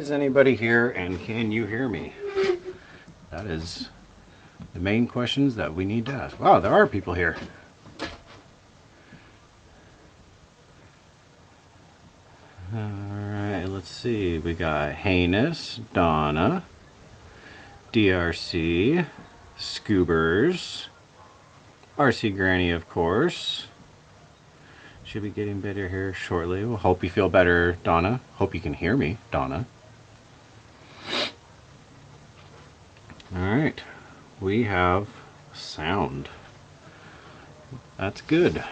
Is anybody here and can you hear me? That is the main questions that we need to ask. Wow, there are people here. Alright, let's see. We got Heinous, Donna, DRC, Scoobers, RC Granny, of course. Should be getting better here shortly. We'll hope you feel better, Donna. Hope you can hear me, Donna. Alright, we have sound. That's good.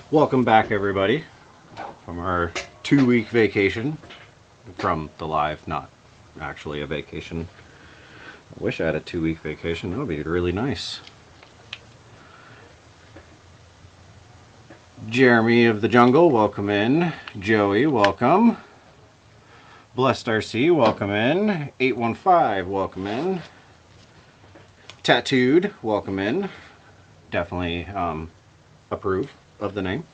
Welcome back, everybody, from our 2-week vacation. From the live, not actually a vacation. I wish I had a 2-week vacation. That would be really nice. Jeremy of the Jungle, welcome in. Joey, welcome. Blessed RC, welcome in. 815, welcome in. Tattooed, welcome in. Definitely approve of the name.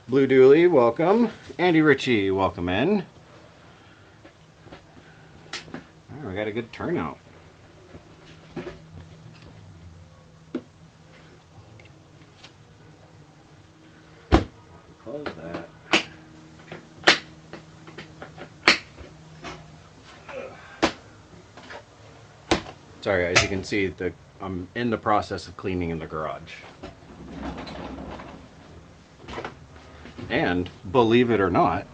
Blue Dooley, welcome. Andy Ritchie, welcome in. All right, we got a good turnout. Close that. Sorry, as you can see, I'm in the process of cleaning in the garage. And believe it or not,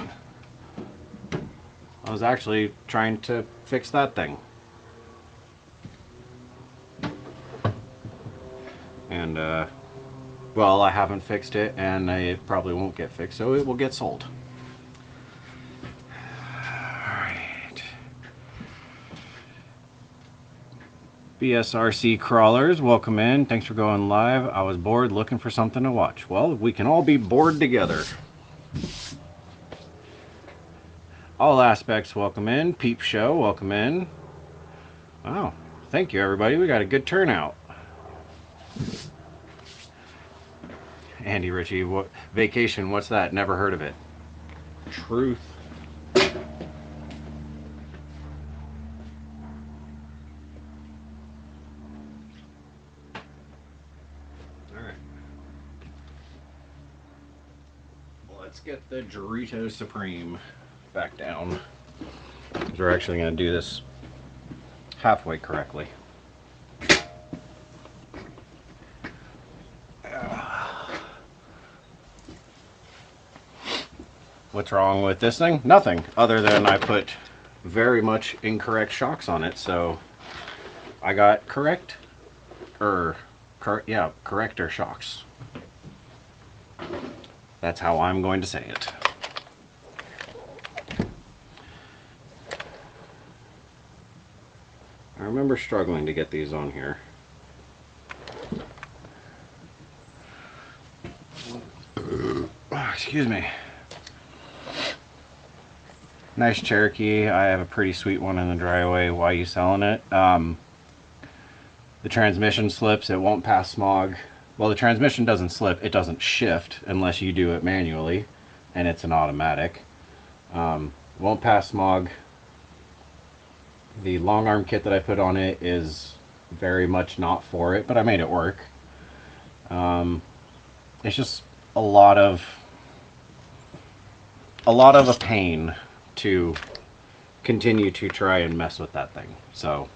I was actually trying to fix that thing. And well, I haven't fixed it, and it probably won't get fixed, so it will get sold. Alright. BSRC Crawlers, welcome in. Thanks for going live. I was bored looking for something to watch. Well, we can all be bored together. All Aspects, welcome in. Peep Show, welcome in. Wow, thank you, everybody. We got a good turnout. Andy Ritchie, what vacation? What's that? Never heard of it. Truth. All right. Let's get the Dorito Supreme back down, because we're actually going to do this halfway correctly. What's wrong with this thing? Nothing, other than I put very much incorrect shocks on it, so I got corrector shocks. That's how I'm going to say it. I remember struggling to get these on here. Excuse me. Nice Cherokee. I have a pretty sweet one in the driveway. Why are you selling it? The transmission slips. It won't pass smog. Well, the transmission doesn't slip. It doesn't shift unless you do it manually, and it's an automatic. Won't pass smog. The long arm kit that I put on it is very much not for it, but I made it work. It's just a lot of a pain to continue to try and mess with that thing. So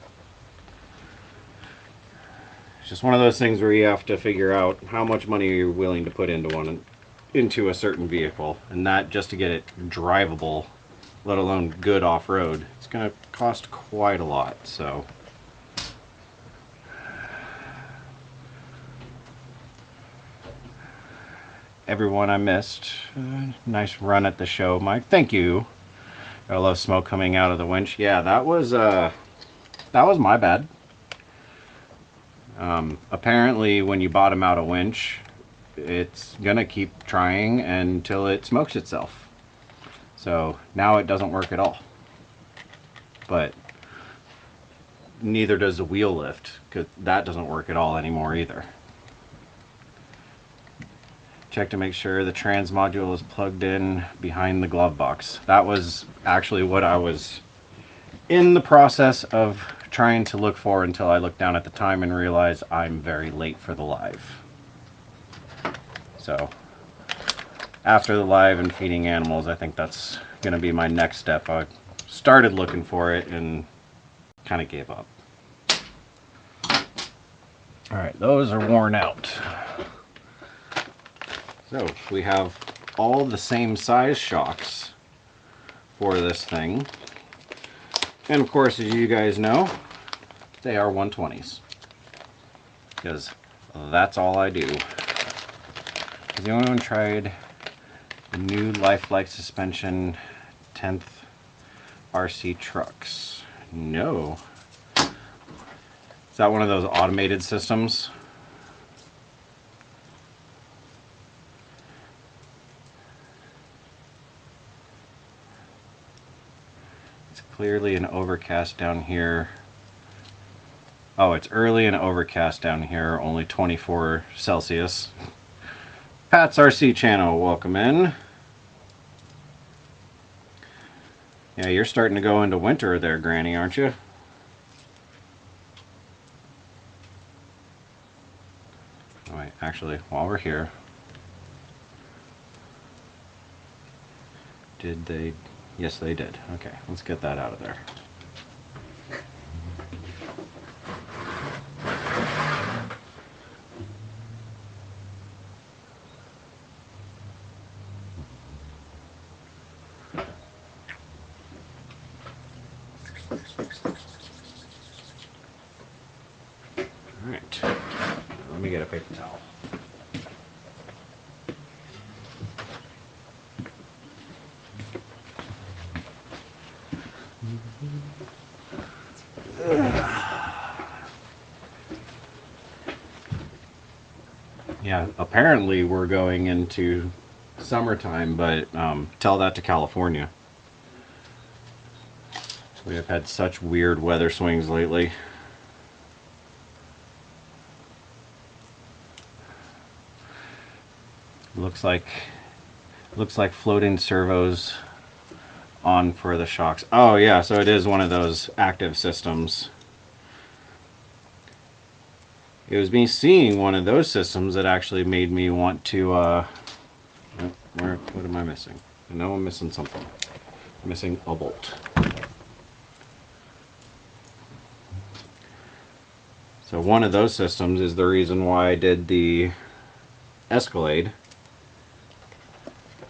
it's just one of those things where you have to figure out how much money you're willing to put into a certain vehicle, and that just to get it drivable, let alone good off-road, it's going to cost quite a lot. So everyone I missed, nice run at the show, Mike. Thank you. I love smoke coming out of the winch. Yeah, that was my bad. Apparently when you bottom out a winch, it's gonna keep trying until it smokes itself. So now it doesn't work at all. But neither does the wheel lift, because that doesn't work at all anymore either. Check to make sure the trans module is plugged in behind the glove box. That was actually what I was in the process of trying to look for until I looked down at the time and realized I'm very late for the live. So after the live and feeding animals, I think that's going to be my next step. I started looking for it and kind of gave up. All right, those are worn out. So we have all the same size shocks for this thing. And of course, as you guys know, they are 120s. Because that's all I do. Has anyone tried the new Lifelike suspension 10th RC trucks? No. Is that one of those automated systems? Clearly an overcast down here. Oh, it's early and overcast down here, only 24 Celsius. Pat's RC channel, welcome in. Yeah, you're starting to go into winter there, Granny, aren't you? Oh, wait, actually, while we're here, did they? Yes, they did. Okay, let's get that out of there. All right, let me get a paper towel. Yeah, apparently we're going into summertime, but tell that to California. We have had such weird weather swings lately. Looks like floating servos on for the shocks. Oh yeah, so it is one of those active systems. It was me seeing one of those systems that actually made me want to what am I missing? I know I'm missing something. I'm missing a bolt. So one of those systems is the reason why I did the Escalade,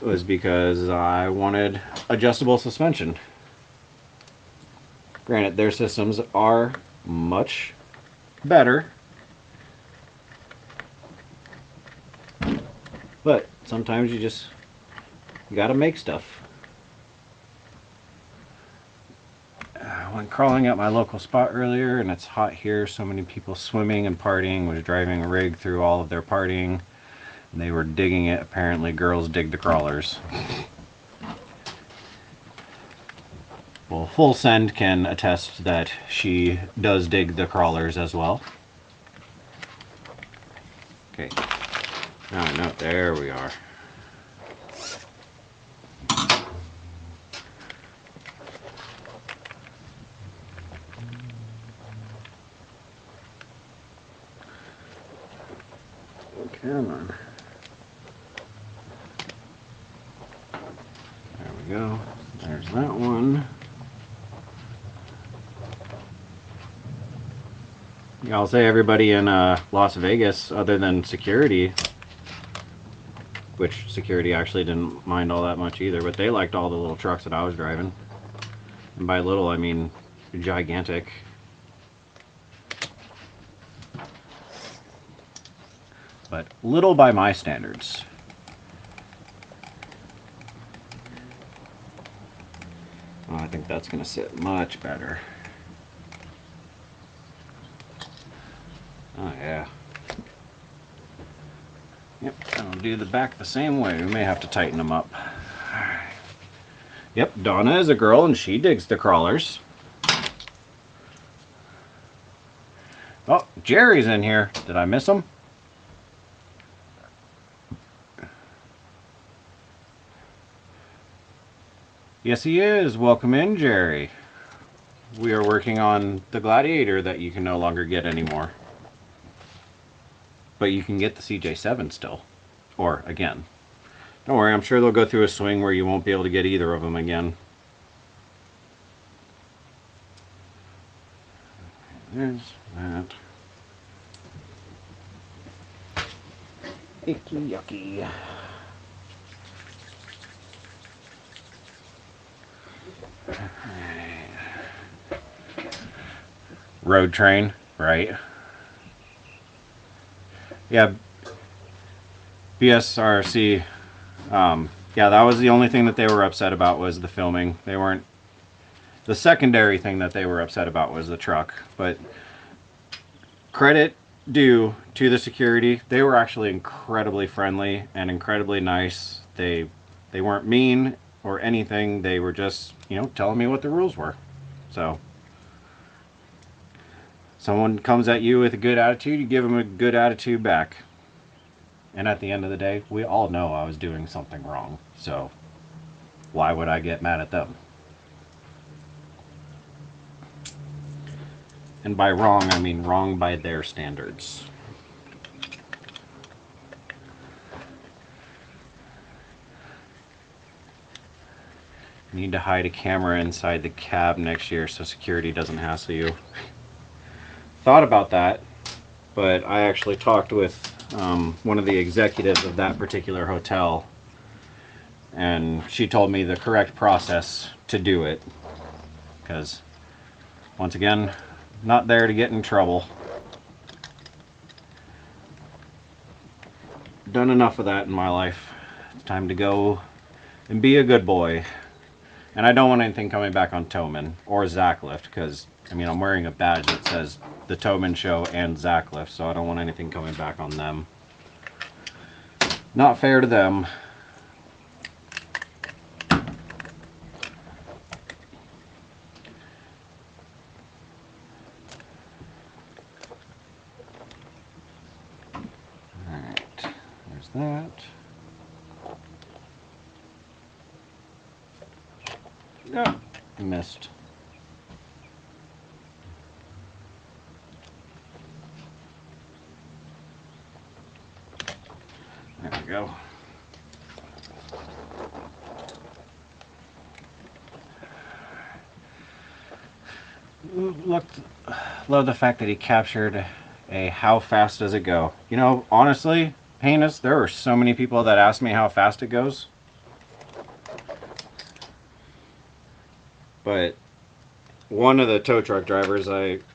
was because I wanted adjustable suspension. Granted, their systems are much better, but sometimes you gotta make stuff. I went crawling at my local spot earlier, and it's hot here. So many people swimming and partying. Was driving a rig through all of their partying. And they were digging it. Apparently girls dig the crawlers. Well, Full Send can attest that she does dig the crawlers as well. Okay. Now, no, there we are. Come on. There we go. There's that one. Yeah, I'll say everybody in Las Vegas, other than security, which security actually didn't mind all that much either, but they liked all the little trucks that I was driving. And by little, I mean gigantic. But little by my standards. Oh, I think that's going to sit much better. Oh yeah. Yep, I'll do the back the same way. We may have to tighten them up. Alright. Yep, Donna is a girl and she digs the crawlers. Oh, Jerry's in here. Did I miss him? Yes, he is. Welcome in, Jerry. We are working on the Gladiator that you can no longer get anymore. But you can get the CJ7 still. Or again. Don't worry, I'm sure they'll go through a swing where you won't be able to get either of them again. There's that. Icky yucky. Road train, right? Yeah, BSRC. Yeah, that was the only thing that they were upset about was the filming. They weren't. The secondary thing that they were upset about was the truck. But credit due to the security, they were actually incredibly friendly and incredibly nice. They weren't mean or anything. They were just, telling me what the rules were. So someone comes at you with a good attitude, you give them a good attitude back. And at the end of the day, we all know I was doing something wrong. So why would I get mad at them? And by wrong, I mean wrong by their standards. You need to hide a camera inside the cab next year so security doesn't hassle you. Thought about that, but I actually talked with one of the executives of that particular hotel, and she told me the correct process to do it. Because, once again, not there to get in trouble. Done enough of that in my life. It's time to go and be a good boy. And I don't want anything coming back on Towman or Zacklift, because, I'm wearing a badge that says the Towman Show and Zacklift, so I don't want anything coming back on them. Not fair to them. That. Oh, missed. There we go. Look, love the fact that he captured a how fast does it go. Honestly, Heinous, there are so many people that ask me how fast it goes. But one of the tow truck drivers,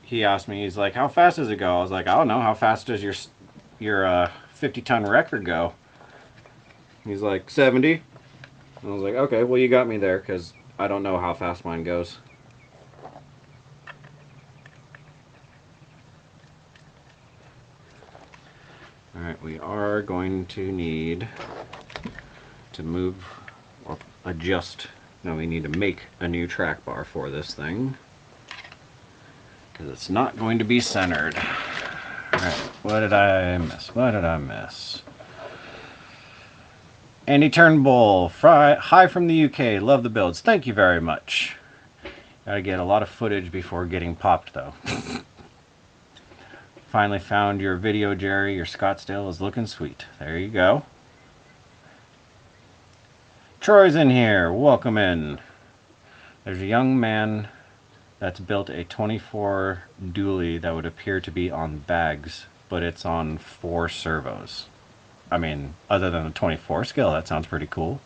he asked me, he's like, how fast does it go? I was like, I don't know, how fast does your 50-ton record go? He's like, 70. I was like, okay, well, you got me there, because I don't know how fast mine goes. Alright, we are going to need to move or adjust. No, we need to make a new track bar for this thing, because it's not going to be centered. Alright, what did I miss? Andy Turnbull, hi from the UK, love the builds. Thank you very much. Gotta get a lot of footage before getting popped, though. Finally found your video, Jerry. Your Scottsdale is looking sweet. There you go. Troy's in here. Welcome in. There's a young man that's built a 24 dually that would appear to be on bags, but it's on 4 servos. Other than the 24 scale, that sounds pretty cool.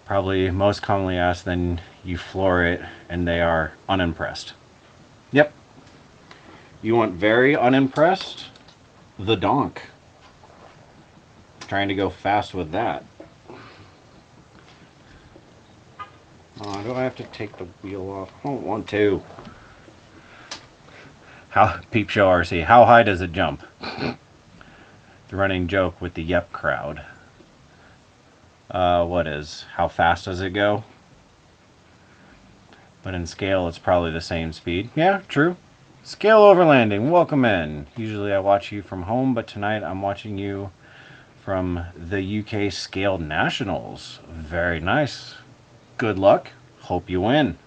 Probably most commonly asked, then you floor it and they are unimpressed. Yep. You want very unimpressed? The donk. Trying to go fast with that. Oh, do I have to take the wheel off? I don't want to. Peep Show RC, how high does it jump? The running joke with the Yep crowd. How fast does it go? But in scale, it's probably the same speed. Yeah, true. Scale Overlanding, welcome in. Usually I watch you from home, but tonight I'm watching you from the UK Scale Nationals. Very nice. Good luck. Hope you win.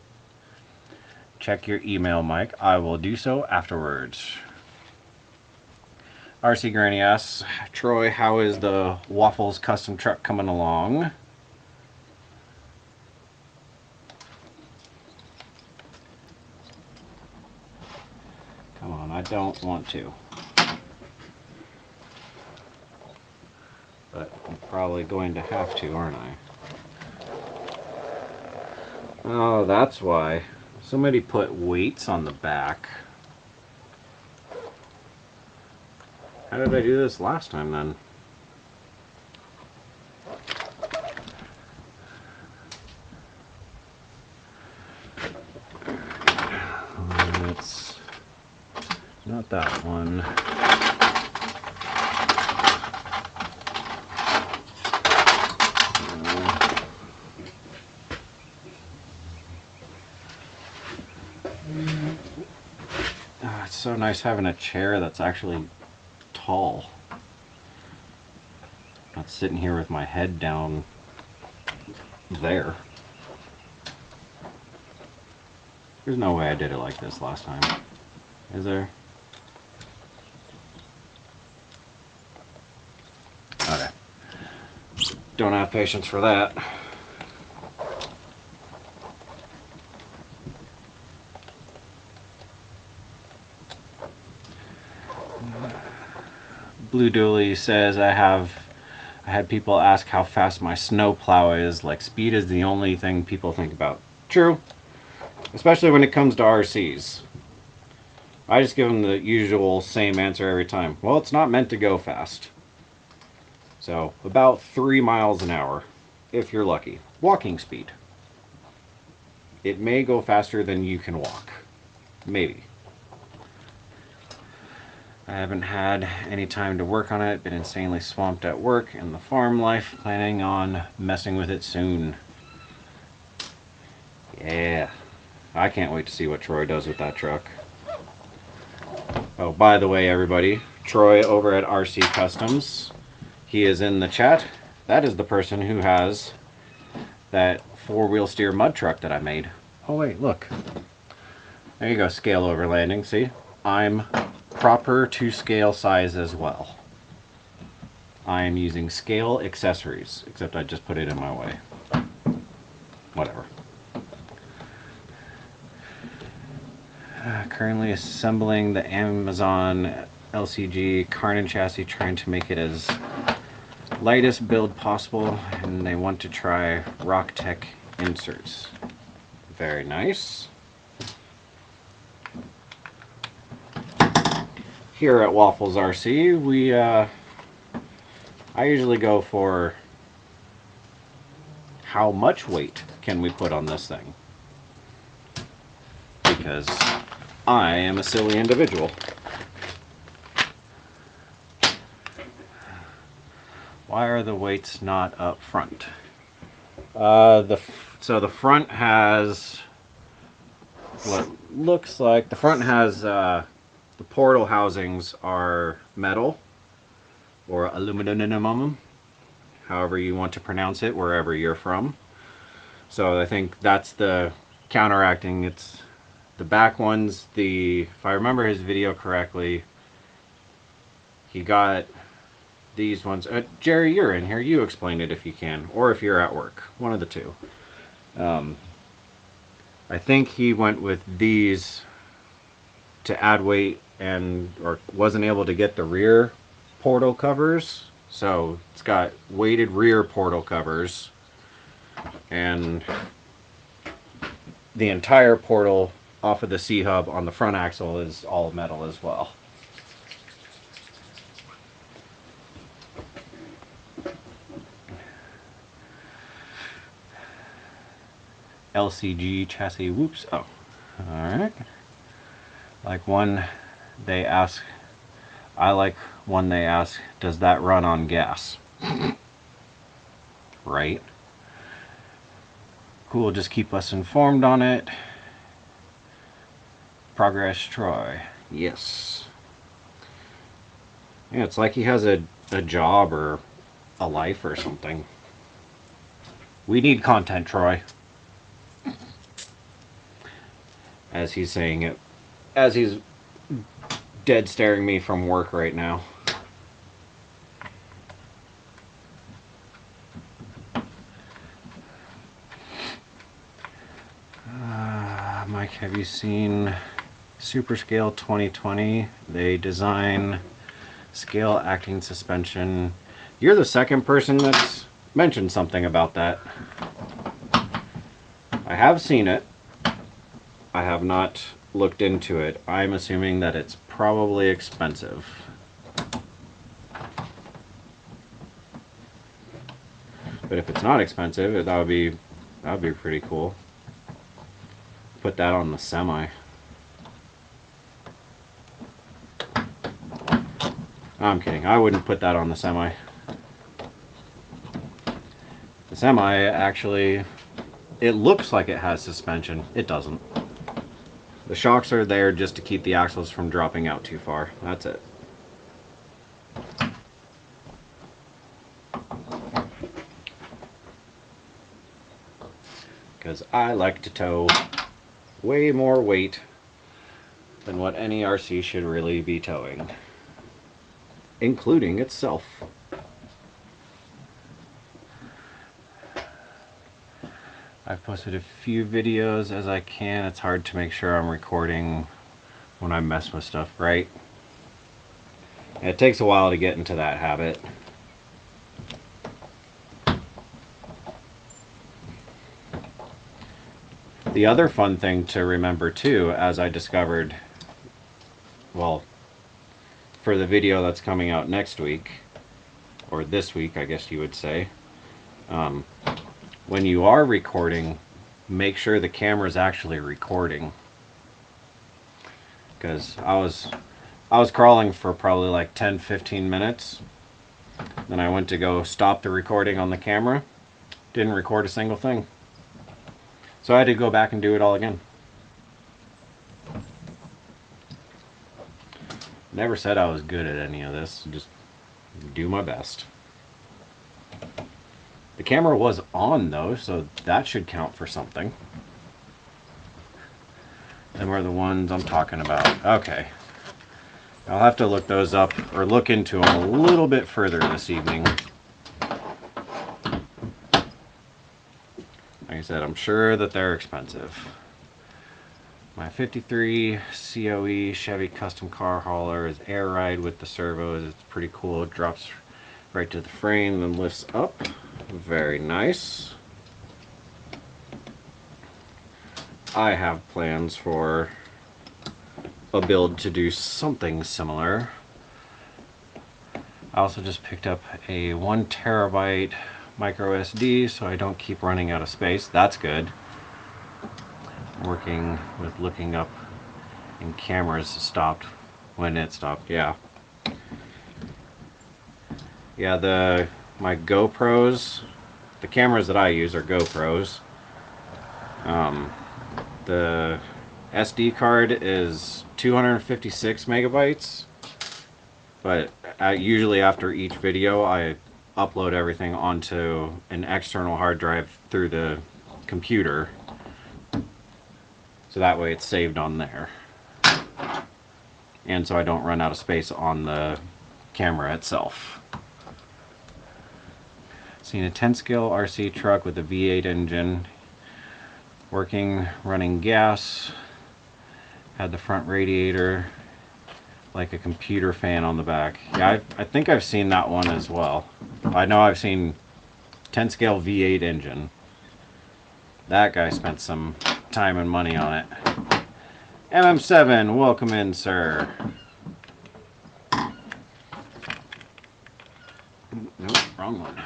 Check your email, Mike. I will do so afterwards. RC Granny asks, Troy, how is the Waffles custom truck coming along? Come on, I don't want to. But I'm probably going to have to, aren't I? Oh, that's why. Somebody put weights on the back. How did I do this last time then? It's not that one. Oh, it's so nice having a chair that's actually tall. Not sitting here with my head down there. There's no way I did it like this last time. Is there? Okay. Don't have patience for that. Blue Dooley says I had people ask how fast my snow plow is. Like, speed is the only thing people think about. True. Especially when it comes to RCs. I just give them the usual same answer every time. Well, it's not meant to go fast. So, about 3 miles an hour, if you're lucky. Walking speed. It may go faster than you can walk. Maybe. I haven't had any time to work on it. Been insanely swamped at work and the farm life. Planning on messing with it soon. Yeah. I can't wait to see what Troy does with that truck. Oh, by the way, everybody, Troy over at RC Customs, he is in the chat. That is the person who has that four-wheel steer mud truck that I made. Oh wait, look. There you go, scale over landing, see? I'm proper to scale size as well. I am using scale accessories, except I just put it in my way. Whatever. Currently assembling the Amazon LCG Carnan chassis, trying to make it as lightest build possible, and they want to try RockTech inserts. Very nice. Here at Waffles RC, I usually go for how much weight can we put on this thing, because I am a silly individual. Why are the weights not up front? So the front has what looks like, the front has the portal housings are metal or aluminum, however you want to pronounce it, wherever you're from. So I think that's the counteracting. It's the back ones, if I remember his video correctly, he got these ones. Jerry, you're in here. You explain it if you can, or if you're at work. One of the two. I think he went with these to add weight or wasn't able to get the rear portal covers. So it's got weighted rear portal covers, and the entire portal off of the C-hub on the front axle is all metal as well. LCG chassis, whoops, oh, alright. Like one they ask, I like one they ask, does that run on gas? Right. Cool, just keep us informed on it. Progress Troy. Yes. Yeah, it's like he has a job or a life or something. We need content, Troy. As he's saying it, as he's dead staring me from work right now. Mike, have you seen Super Scale 2020? They design scale acting suspension. You're the second person that's mentioned something about that. I have seen it. I have not looked into it. I'm assuming that it's probably expensive. But if it's not expensive, that would be pretty cool. Put that on the semi. I'm kidding. I wouldn't put that on the semi. The semi actually, it looks like it has suspension. It doesn't. The shocks are there just to keep the axles from dropping out too far. That's it. Because I like to tow way more weight than what any RC should really be towing, including itself. I've posted a few videos as I can. It's hard to make sure I'm recording when I mess with stuff, right? It takes a while to get into that habit. The other fun thing to remember too, as I discovered, well, for the video that's coming out next week, or this week I guess you would say, when you are recording, make sure the camera's actually recording. Because I was crawling for probably like 10-15 minutes. Then I went to go stop the recording on the camera. Didn't record a single thing. So I had to go back and do it all again. Never said I was good at any of this. Just do my best. The camera was on though, so that should count for something. Them are the ones I'm talking about. Okay. I'll have to look those up, or look into them a little bit further this evening. Like I said, I'm sure that they're expensive. My 53 COE Chevy custom car hauler is air ride with the servos. It's pretty cool. It drops right to the frame, then lifts up. Very nice. I have plans for a build to do something similar. I also just picked up a 1 terabyte micro SD so I don't keep running out of space. That's good. Working with looking up and cameras stopped when it stopped. Yeah, my GoPros, the cameras that I use are GoPros. The SD card is 256 megabytes, but usually after each video I upload everything onto an external hard drive through the computer, so that way it's saved on there, and so I don't run out of space on the camera itself. Seen a 10 scale RC truck with a V8 engine, working, running gas, had the front radiator like a computer fan on the back. Yeah, I think I've seen that one as well. I know I've seen 10 scale V8 engine. That guy spent some time and money on it. MM7, welcome in, sir. Nope, wrong one.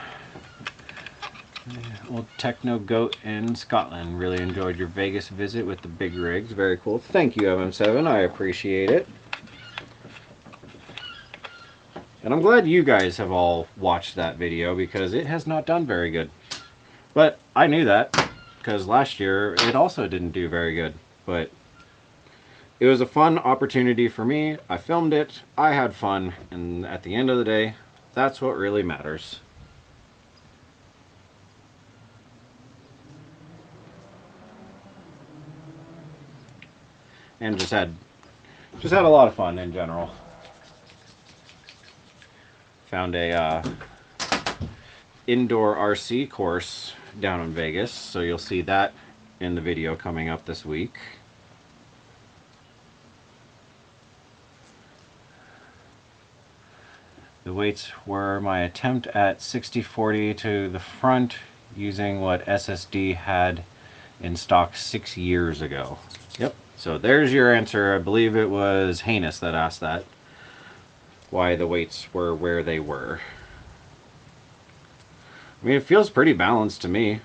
Old Techno Goat in Scotland. Really enjoyed your Vegas visit with the big rigs. Very cool. Thank you, MM7. I appreciate it. And I'm glad you guys have all watched that video, because it has not done very good. But I knew that, because last year it also didn't do very good. But it was a fun opportunity for me. I filmed it, I had fun, and at the end of the day, that's what really matters. and just had a lot of fun in general. Found a indoor RC course down in Vegas, so you'll see that in the video coming up this week. The weights were my attempt at 60-40 to the front using what SSD had in stock 6 years ago. Yep, so there's your answer. I believe it was Heinous that asked that, why the weights were where they were. I mean, it feels pretty balanced to me.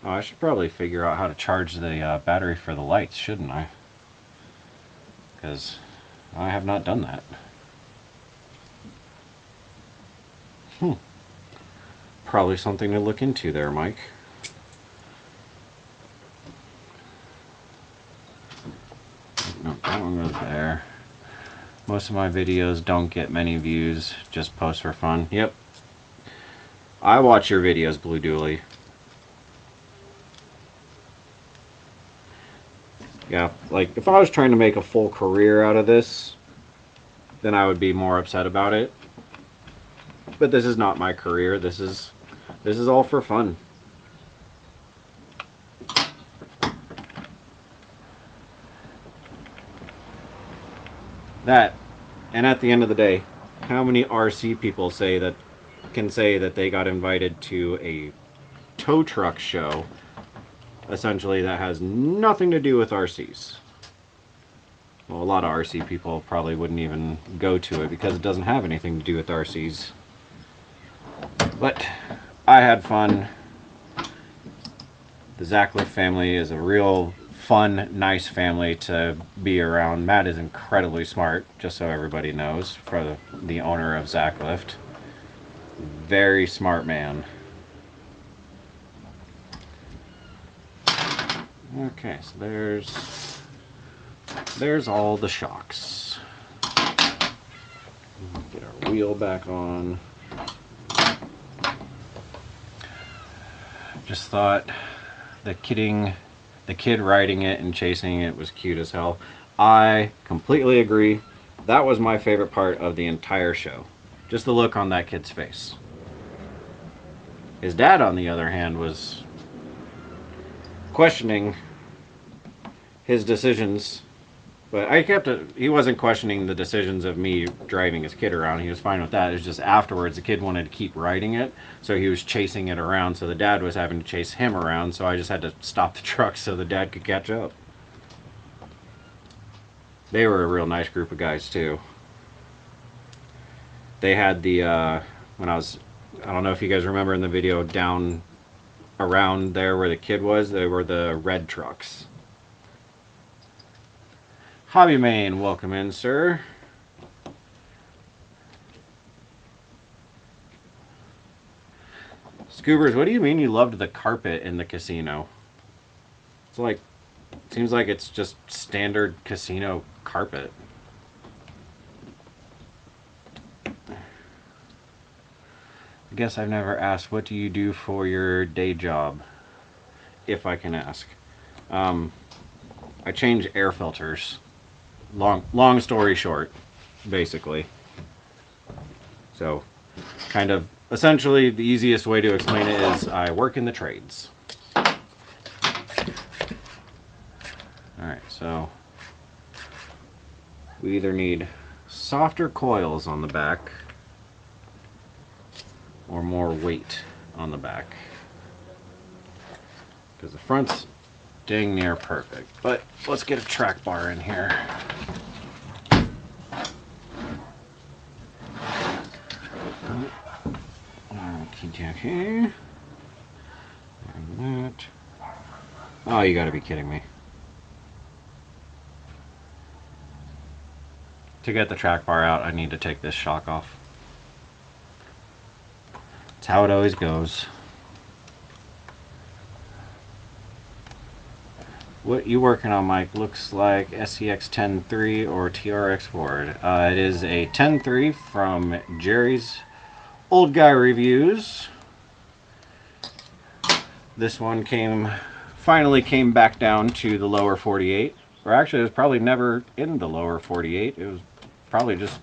Oh, I should probably figure out how to charge the battery for the lights, shouldn't I? Because I have not done that. Probably something to look into there, Mike. No, that one goes there. Most of my videos don't get many views, just post for fun. Yep. I watch your videos, Blue Dooley. Yeah, like if I was trying to make a full career out of this, then I would be more upset about it. But this is not my career. This is all for fun. That, and at the end of the day, how many RC people can say that they got invited to a tow truck show, essentially, that has nothing to do with RCs? Well, a lot of RC people probably wouldn't even go to it because it doesn't have anything to do with RCs. But I had fun. The Zackliff family is a real fun, nice family to be around. Matt is incredibly smart, just so everybody knows, for the owner of Zackliff. Very smart man. Okay, so there's all the shocks. Get our wheel back on. Just thought the kid riding it and chasing it was cute as hell. I completely agree. That was my favorite part of the entire show. Just the look on that kid's face. His dad, on the other hand, was questioning his decisions. But he wasn't questioning the decisions of me driving his kid around. He was fine with that. It was just afterwards the kid wanted to keep riding it, so he was chasing it around. So the dad was having to chase him around, so I just had to stop the truck so the dad could catch up. They were a real nice group of guys too. They had the, I don't know if you guys remember in the video down around there where the kid was, they were the red trucks. Hobby Main, welcome in, sir. Scoobers, what do you mean you loved the carpet in the casino? It's like, seems like it's just standard casino carpet. I guess I've never asked, what do you do for your day job? If I can ask. I change air filters. Long story short, basically. So, kind of, essentially, the easiest way to explain it is I work in the trades. Alright, so we either need softer coils on the back or more weight on the back. Because the front's dang near perfect. But let's get a track bar in here. Okay. And that. Oh, you gotta be kidding me. To get the track bar out, I need to take this shock off. That's how it always goes. What you working on, Mike? Looks like SCX 10.3 or TRX Ford. It is a 10.3 from Jerry's Old Guy Reviews. This one came finally came back down to the lower 48. Or actually, it was probably never in the lower 48. It was probably just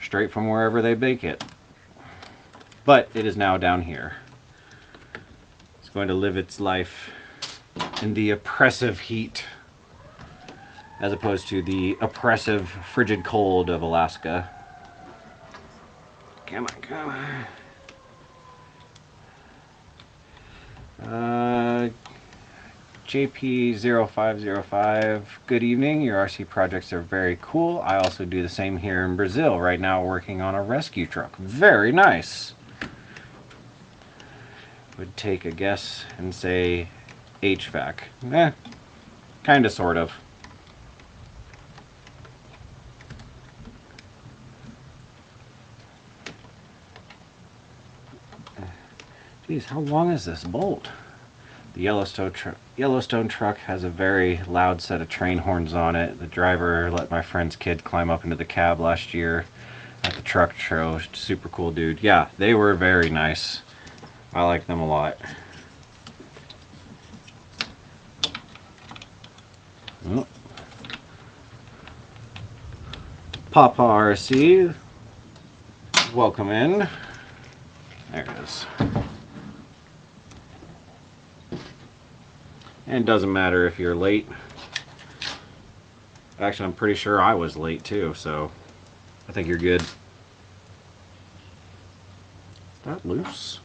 straight from wherever they bake it. But it is now down here. It's going to live its life in the oppressive heat, as opposed to the oppressive frigid cold of Alaska. Come on, come on. JP0505, good evening. Your RC projects are very cool. I also do the same here in Brazil. Right now working on a rescue truck. Very nice. Would take a guess and say HVAC. Kinda, sort of. Geez, how long is this bolt? The Yellowstone truck has a very loud set of train horns on it. The driver let my friend's kid climb up into the cab last year at the truck show. Super cool dude. Yeah, they were very nice. I like them a lot. Oh. Papa RC, welcome in. There it is. And it doesn't matter if you're late. Actually, I'm pretty sure I was late too, so I think you're good. Is that loose?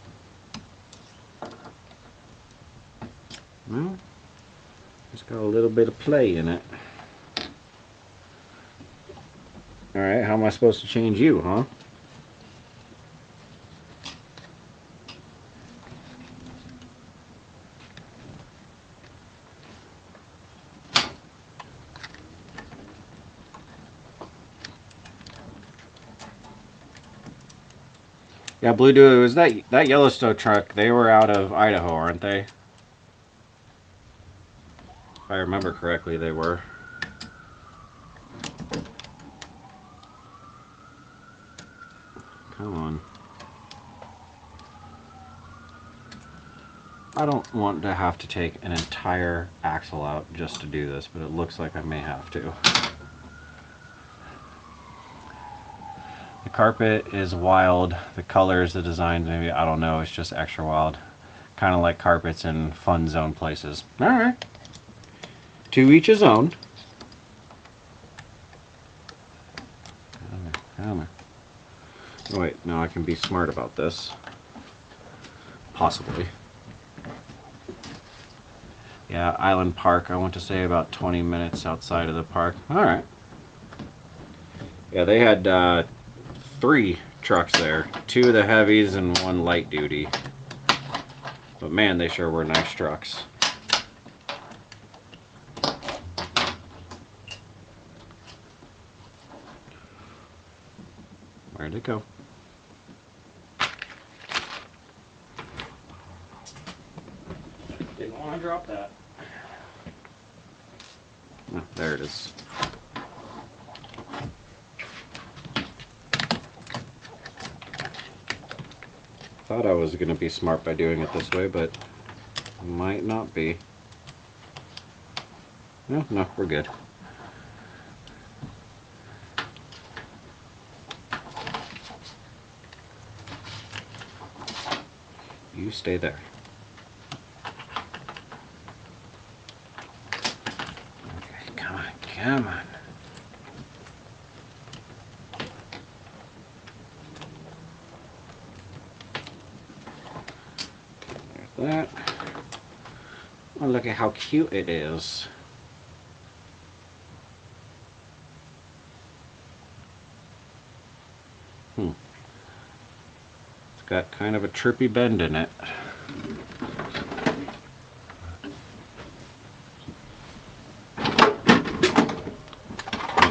No? It's got a little bit of play in it. Alright, how am I supposed to change you, huh? Yeah, Blue Dude, it was that Yellowstone truck. They were out of Idaho, aren't they? If I remember correctly, they were. Come on. I don't want to have to take an entire axle out just to do this, but it looks like I may have to. The carpet is wild. The colors, the designs, maybe, I don't know, it's just extra wild. Kind of like carpets in fun zone places. Alright. To each his own. Come on. Oh, wait, now I can be smart about this. Possibly. Yeah, Island Park, I want to say about 20 minutes outside of the park. Alright. Yeah, they had 3 trucks there. 2 of the heavies and 1 light duty. But man, they sure were nice trucks. Where'd it go? Didn't want to drop that. Oh, there it is. Thought I was going to be smart by doing it this way, but might not be. No, we're good. You stay there. Okay, come on, come on. There's that. Oh, look at how cute it is. It's got kind of a trippy bend in it.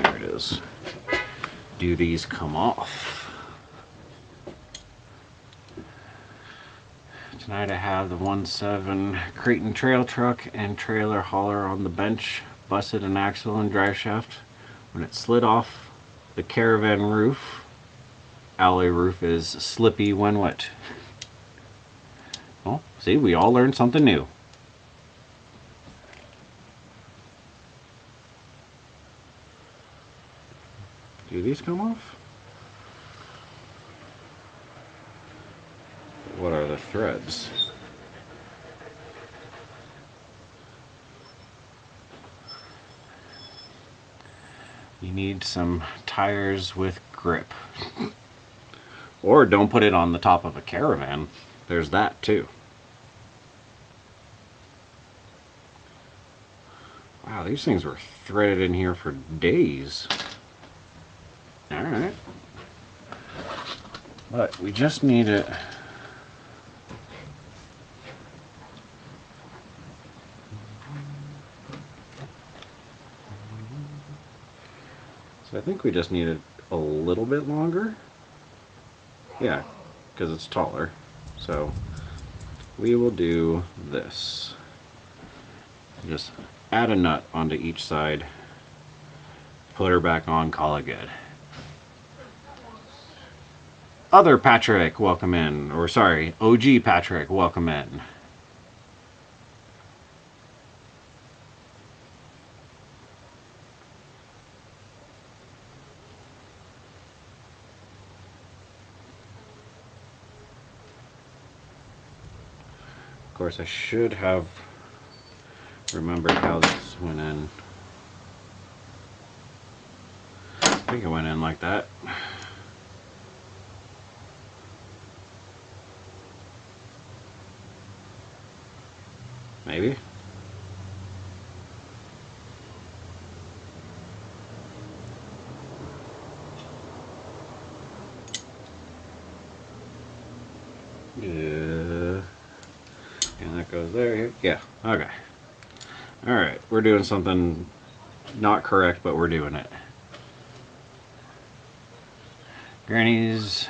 There it is. Do these come off? Tonight I have the 1.7 Creighton trail truck and trailer hauler on the bench, busted an axle and drive shaft. When it slid off the caravan roof, alloy roof is slippy when wet. Well, see, we all learned something new. these come off? What are the threads? You need some tires with grip. Or don't put it on the top of a Caravan. There's that too. Wow, these things were threaded in here for days. Alright. But we just need it. So I think we just need it a little bit longer. Yeah, because it's taller. So we will do this. Just add a nut onto each side, put her back on, call it good. Other Patrick, welcome in. Or sorry, OG Patrick, welcome in. Of course, I should have remembered how this went in. I think it went in like that. Maybe. Yeah. And that goes there. Yeah. Okay. Alright. We're doing something not correct, but we're doing it. Granny's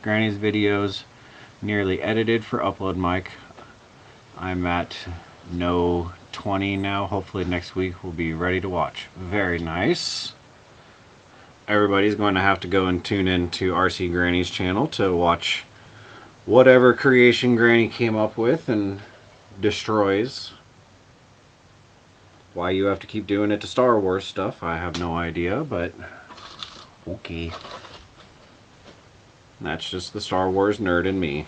videos nearly edited for upload mic. I'm at no 20 now. Hopefully next week we'll be ready to watch. Very nice. Everybody's going to have to go and tune in to RC Granny's channel to watch whatever creation Granny came up with and destroys. Why you have to keep doing it to Star Wars stuff, I have no idea, but okay. That's just the Star Wars nerd in me.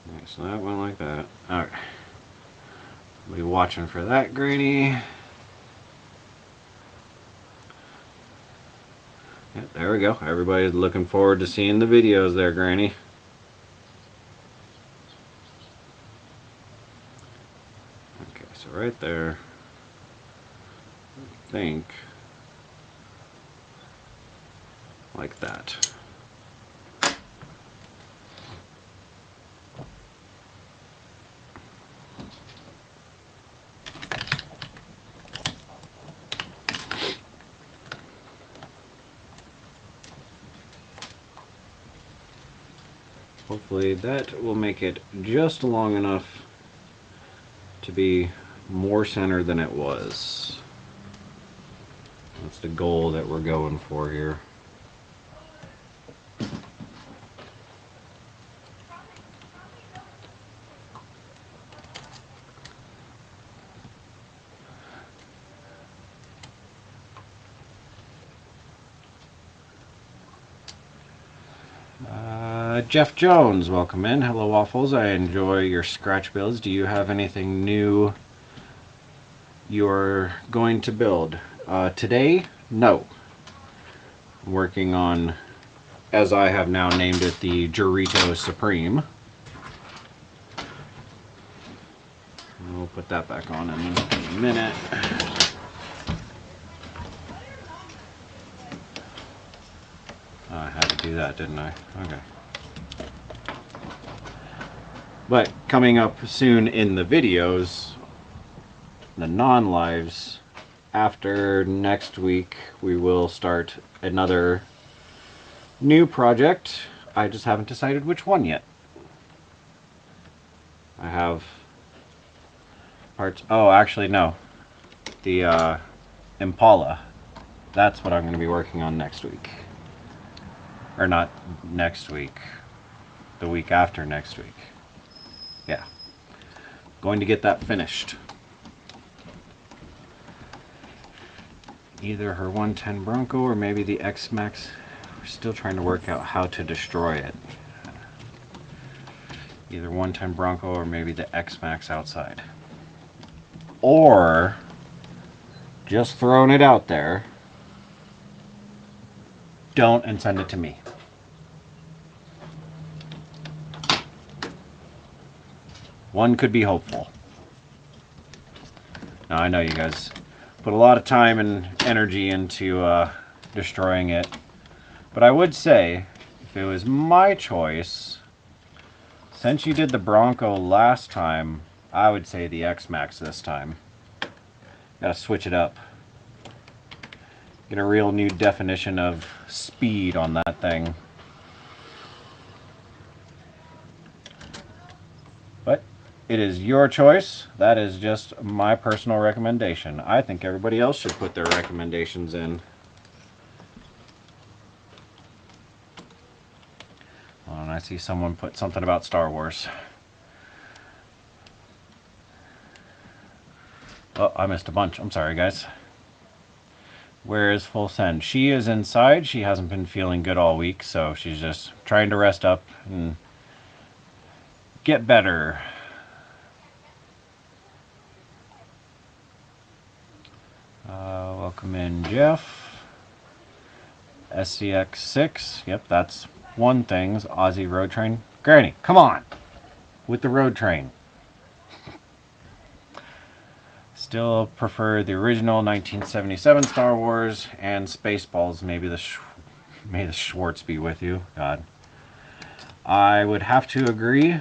Okay, so that went like that. Alright. Be watching for that, Granny. Yeah, there we go. Everybody's looking forward to seeing the videos there, Granny. Okay, so right there, I think, like that. Hopefully that will make it just long enough to be more center than it was. That's the goal that we're going for here. Jeff Jones, welcome in. Hello, Waffles. I enjoy your scratch builds. Do you have anything new you're going to build? Today, no. I'm working on, as I have now named it, the Dorito Supreme. We'll put that back on in a minute. Oh, I had to do that, didn't I? Okay. But coming up soon in the videos, the non-lives, after next week we will start another new project. I just haven't decided which one yet. I have parts. Oh, actually no. The Impala. That's what I'm going to be working on next week. Or not next week. The week after next week. Yeah. going to get that finished. Either her 110 Bronco or maybe the X-Max. We're still trying to work out how to destroy it. Either 110 Bronco or maybe the X-Max outside. Or just throwing it out there, don't and send it to me. One could be hopeful. Now I know you guys put a lot of time and energy into destroying it, but I would say if it was my choice, since you did the Bronco last time, I would say the X-Max this time. Gotta switch it up. Get a real new definition of speed on that thing. But it is your choice. That is just my personal recommendation. I think everybody else should put their recommendations in. Oh, and I see someone put something about Star Wars. Oh, I missed a bunch. I'm sorry, guys. Where is Full Send? She is inside. She hasn't been feeling good all week, so she's just trying to rest up and get better. Welcome in, Jeff. SCX6. Yep, that's one thing's Aussie Road Train. Granny, come on with the road train. Still prefer the original 1977 Star Wars and Spaceballs. Maybe may the Schwartz be with you. God. I would have to agree.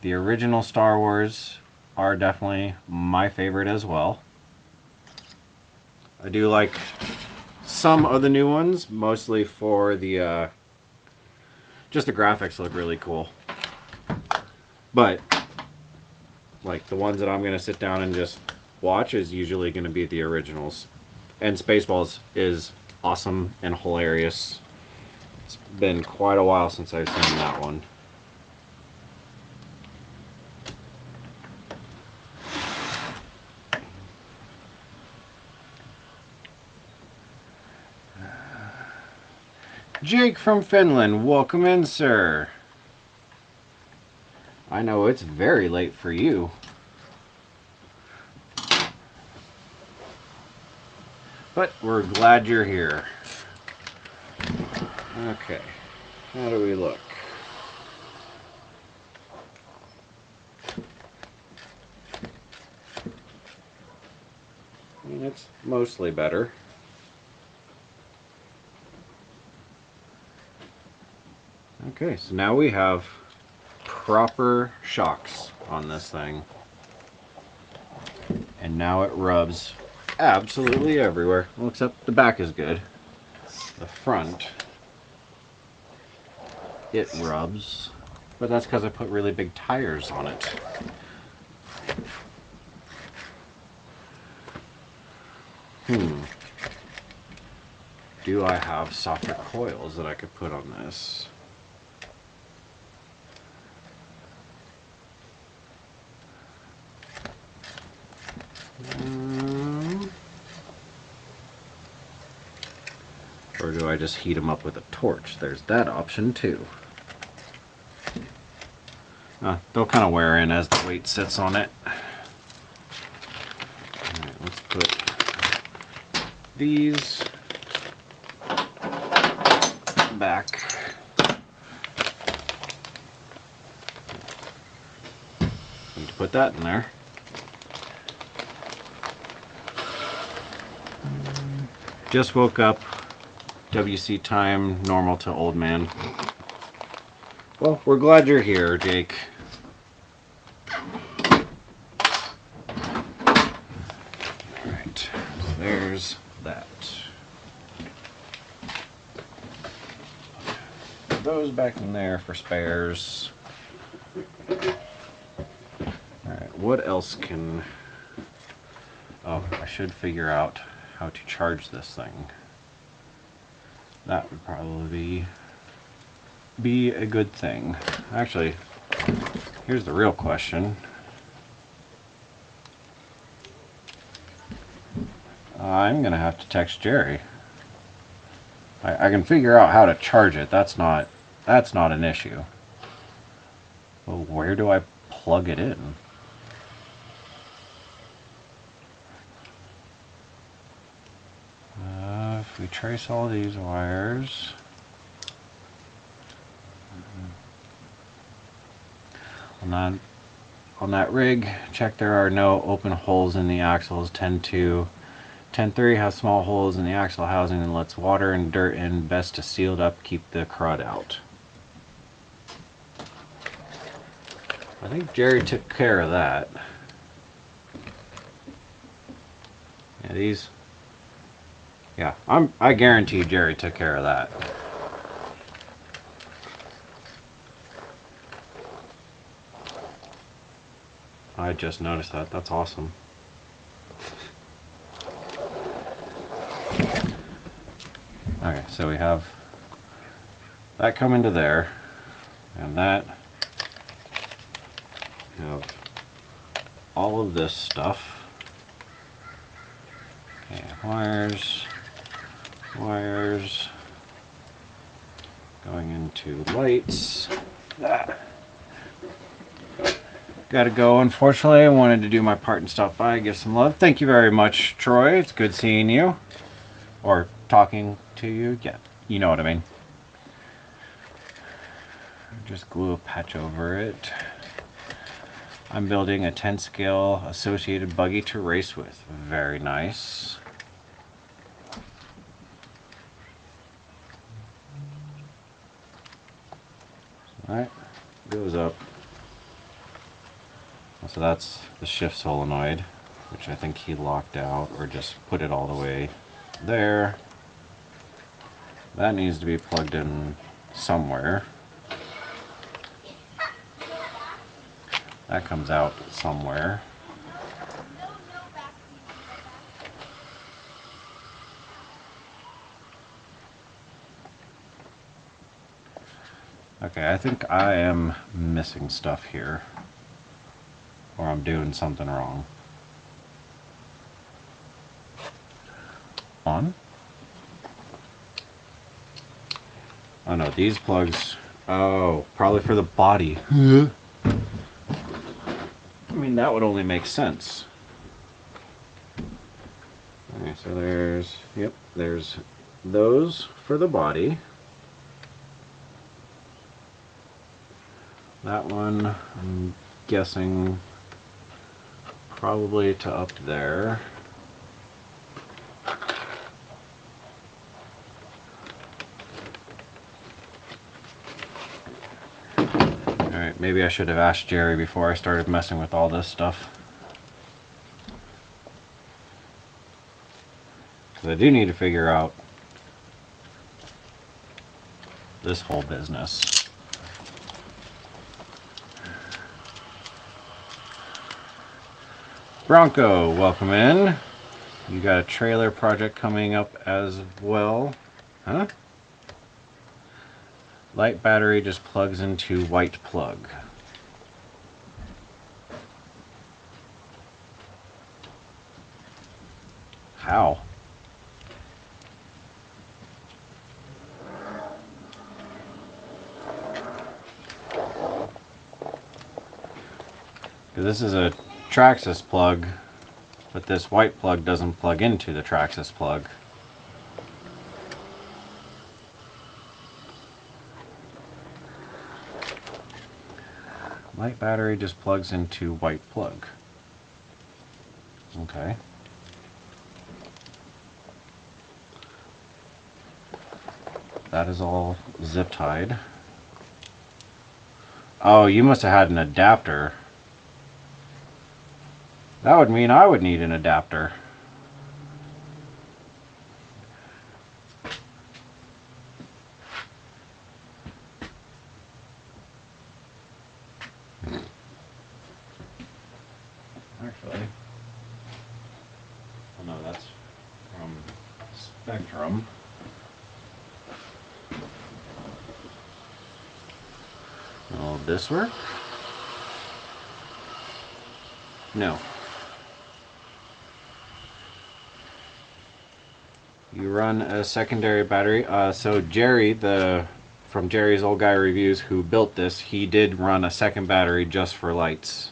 The original Star Wars are definitely my favorite as well. I do like some of the new ones, mostly for the just the graphics look really cool. But like the ones that I'm gonna sit down and just watch is usually going to be the originals. And Spaceballs is awesome and hilarious. It's been quite a while since I've seen that one. Jake from Finland, welcome in, sir. I know it's very late for you. But we're glad you're here. Okay, how do we look? I mean, it's mostly better. Okay, so now we have proper shocks on this thing. And now it rubs absolutely everywhere. Well, except the back is good. The front, it rubs, but that's because I put really big tires on it. Do I have softer coils that I could put on this? Or do I just heat them up with a torch? There's that option too. They'll kind of wear in as the weight sits on it. Alright, let's put these back. Need to put that in there. Just woke up. WC time, normal to old man. Well, we're glad you're here, Jake. Alright, so there's that. Put those back in there for spares. Alright, what else can... Oh, I should figure out how to charge this thing. That would probably be a good thing. Actually, here's the real question. I'm gonna have to text Jerry. I can figure out how to charge it. That's not an issue. Well, where do I plug it in? If we trace all these wires, on that rig, check there are no open holes in the axles. 10.3 has small holes in the axle housing and lets water and dirt in. Best to seal it up, keep the crud out. I think Jerry took care of that. Yeah, these. Yeah, I guarantee Jerry took care of that. I just noticed that. That's awesome. Okay, so we have that coming to there, and that. We have all of this stuff. Okay, wires going into lights. Gotta go, unfortunately. I wanted to do my part and stop by, give some love. Thank you very much, Troy. It's good seeing you. Or talking to you. Yeah, you know what I mean. Just glue a patch over it. I'm building a 10 scale associated buggy to race with. Very nice. Alright, goes up. So that's the shift solenoid, which I think he locked out or just put it all the way there. That needs to be plugged in somewhere. That comes out somewhere. Okay, I think I am missing stuff here. Or I'm doing something wrong. On? Oh no, these plugs. Oh, probably for the body. I mean, that would only make sense. Okay, so there's those for the body. That one, I'm guessing, probably to up there. Alright, maybe I should have asked Jerry before I started messing with all this stuff. Because I do need to figure out this whole business. Bronco, welcome in. You got a trailer project coming up as well. Huh? Light battery just plugs into white plug. How? This is a Traxxas plug, but this white plug doesn't plug into the Traxxas plug. Light battery just plugs into white plug. Okay. That is all zip tied. Oh, you must have had an adapter. That would mean I would need an adapter. Actually, oh no, that's from Spectrum. Will this work? No. You run a secondary battery. So Jerry, from Jerry's Old Guy Reviews, who built this, he did run a second battery just for lights,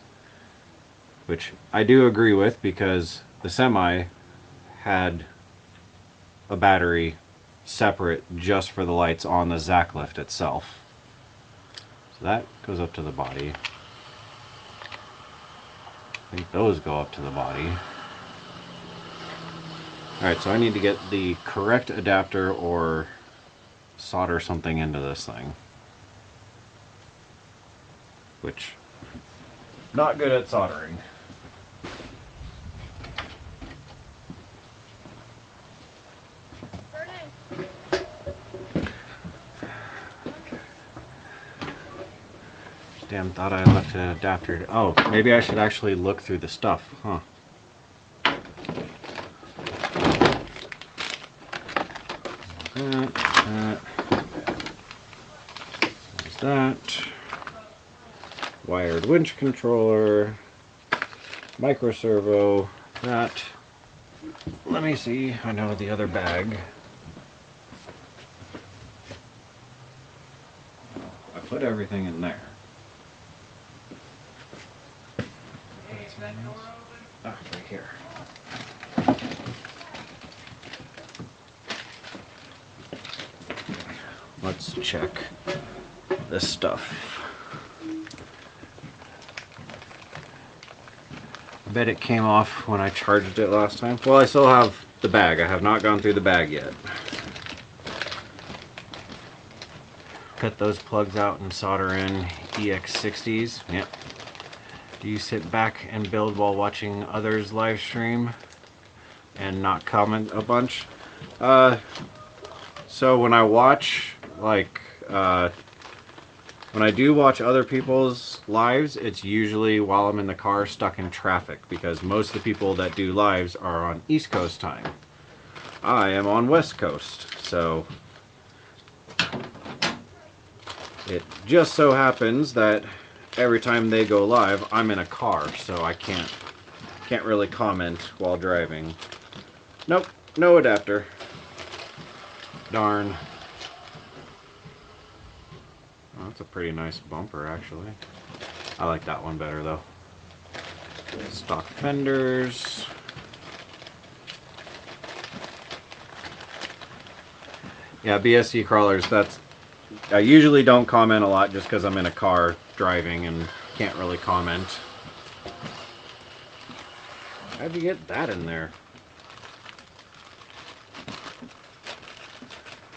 which I do agree with, because the Semi had a battery separate just for the lights on the Zac lift itself. So that goes up to the body. I think those go up to the body. Alright, so I need to get the correct adapter or solder something into this thing. Which, not good at soldering. Damn, thought I left an adapter. Oh, maybe I should actually look through the stuff, huh? There's that. Wired winch controller. Micro servo. That. Let me see. I know the other bag. I put everything in there. Ah, right here. Let's check this stuff. I bet it came off when I charged it last time. Well, I still have the bag. I have not gone through the bag yet. Cut those plugs out and solder in EX60s. Yep. Do you sit back and build while watching others live stream and not comment a bunch? So when I watch, like, when I do watch other people's lives, it's usually while I'm in the car stuck in traffic, because most of the people that do lives are on East Coast time. I am on West Coast, so it just so happens that every time they go live, I'm in a car, so I can't really comment while driving. Nope, no adapter. Darn. Oh, that's a pretty nice bumper, actually. I like that one better, though. Stock fenders. Yeah, BSC crawlers, I usually don't comment a lot just because I'm in a car driving and can't really comment. How'd you get that in there?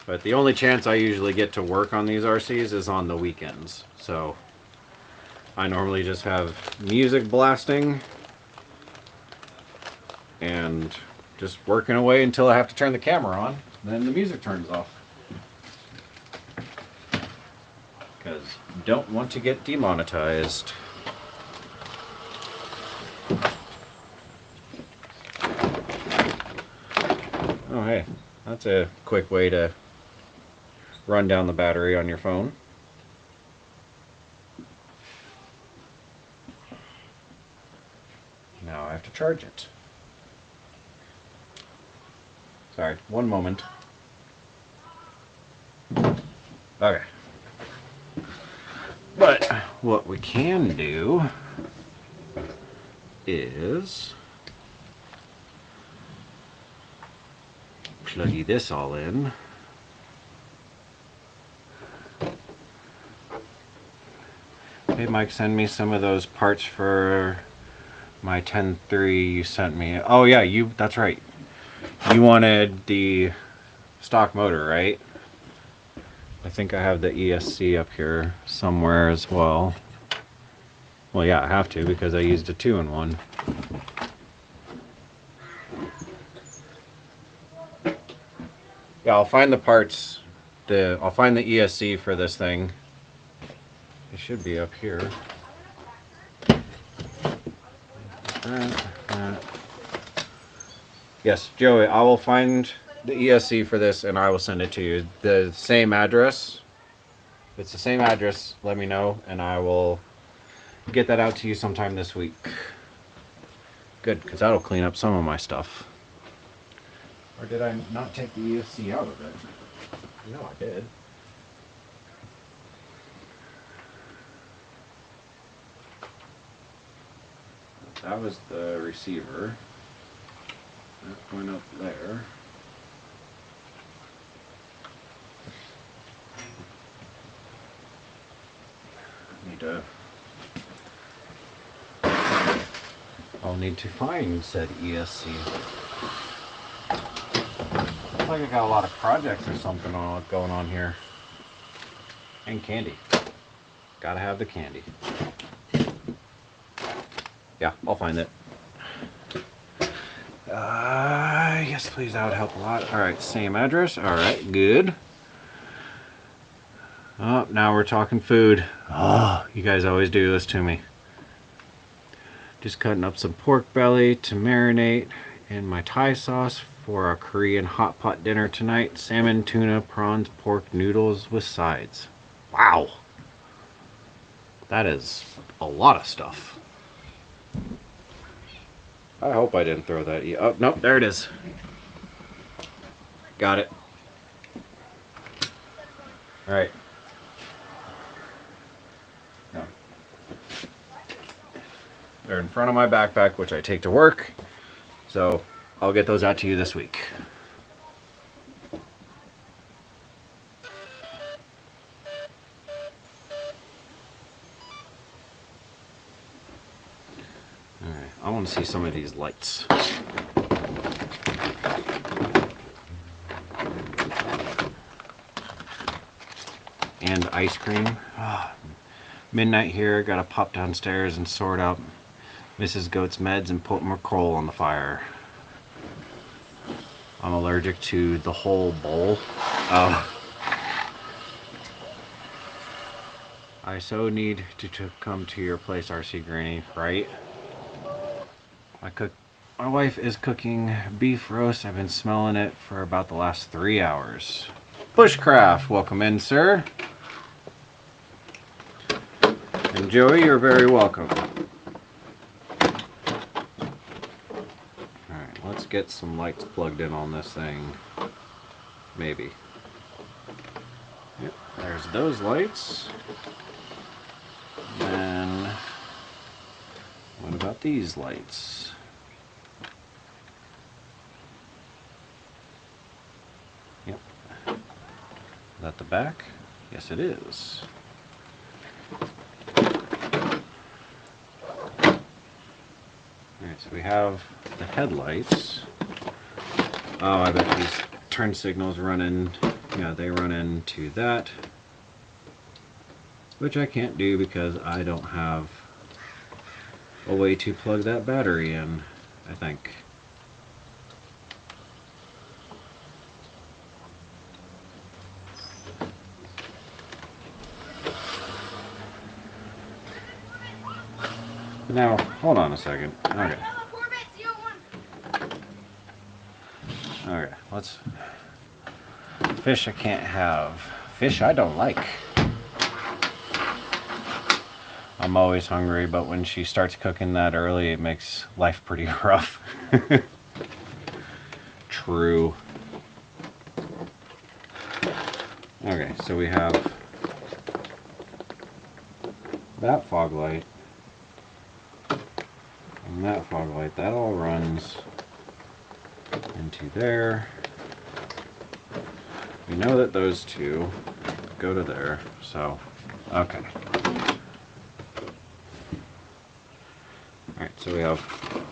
But the only chance I usually get to work on these RCs is on the weekends. So I normally just have music blasting and just working away until I have to turn the camera on. Then the music turns off. Because don't want to get demonetized. Oh hey, that's a quick way to run down the battery on your phone. Now I have to charge it. Sorry, one moment. Okay. But what we can do is plug this all in. Hey Mike, send me some of those parts for my 10.3 you sent me. Oh yeah, that's right. You wanted the stock motor, right? I think I have the ESC up here somewhere as well. Well, yeah, I have to because I used a 2-in-1. Yeah, I'll find the parts. I'll find the ESC for this thing. It should be up here. Yes, Joey, I will find the ESC for this and I will send it to you. The same address. If it's the same address, let me know and I will get that out to you sometime this week. Good, because that'll clean up some of my stuff. Or did I not take the ESC out of it? No, I did. That was the receiver. That went up there. I'll need to find said ESC. Looks like I got a lot of projects or something going on here. And candy. Gotta have the candy. Yeah, I'll find it. Yes, please, that would help a lot. Alright, same address. Alright, good. Oh, now we're talking food. Oh, you guys always do this to me. Just cutting up some pork belly to marinate in my Thai sauce for a Korean hot pot dinner tonight. Salmon, tuna, prawns, pork, noodles with sides. Wow. That is a lot of stuff. I hope I didn't throw that. Oh, nope, there it is. Got it. All right. No. They're in front of my backpack, which I take to work. So I'll get those out to you this week. All right, I want to see some of these lights. And ice cream. Oh, midnight here, gotta pop downstairs and sort out Mrs. Goat's meds and put more coal on the fire. I'm allergic to the whole bowl. I so need to come to your place, RC Granny, right? My wife is cooking beef roast. I've been smelling it for about the last 3 hours. Bushcraft, welcome in, sir. And Joey, you're very welcome. Alright, let's get some lights plugged in on this thing. Maybe. Yep, there's those lights. And what about these lights? Yep. Is that the back? Yes, it is. Alright, so we have the headlights. Oh, I bet these turn signals run in, yeah, they run into that. Which I can't do because I don't have a way to plug that battery in, I think. Now, hold on a second. Okay. Okay, let's... Fish I can't have. Fish I don't like. I'm always hungry, but when she starts cooking that early, it makes life pretty rough. True. Okay, so we have that fog light and that fog light. That all runs into there. We know that those two go to there, so okay. Alright, so we have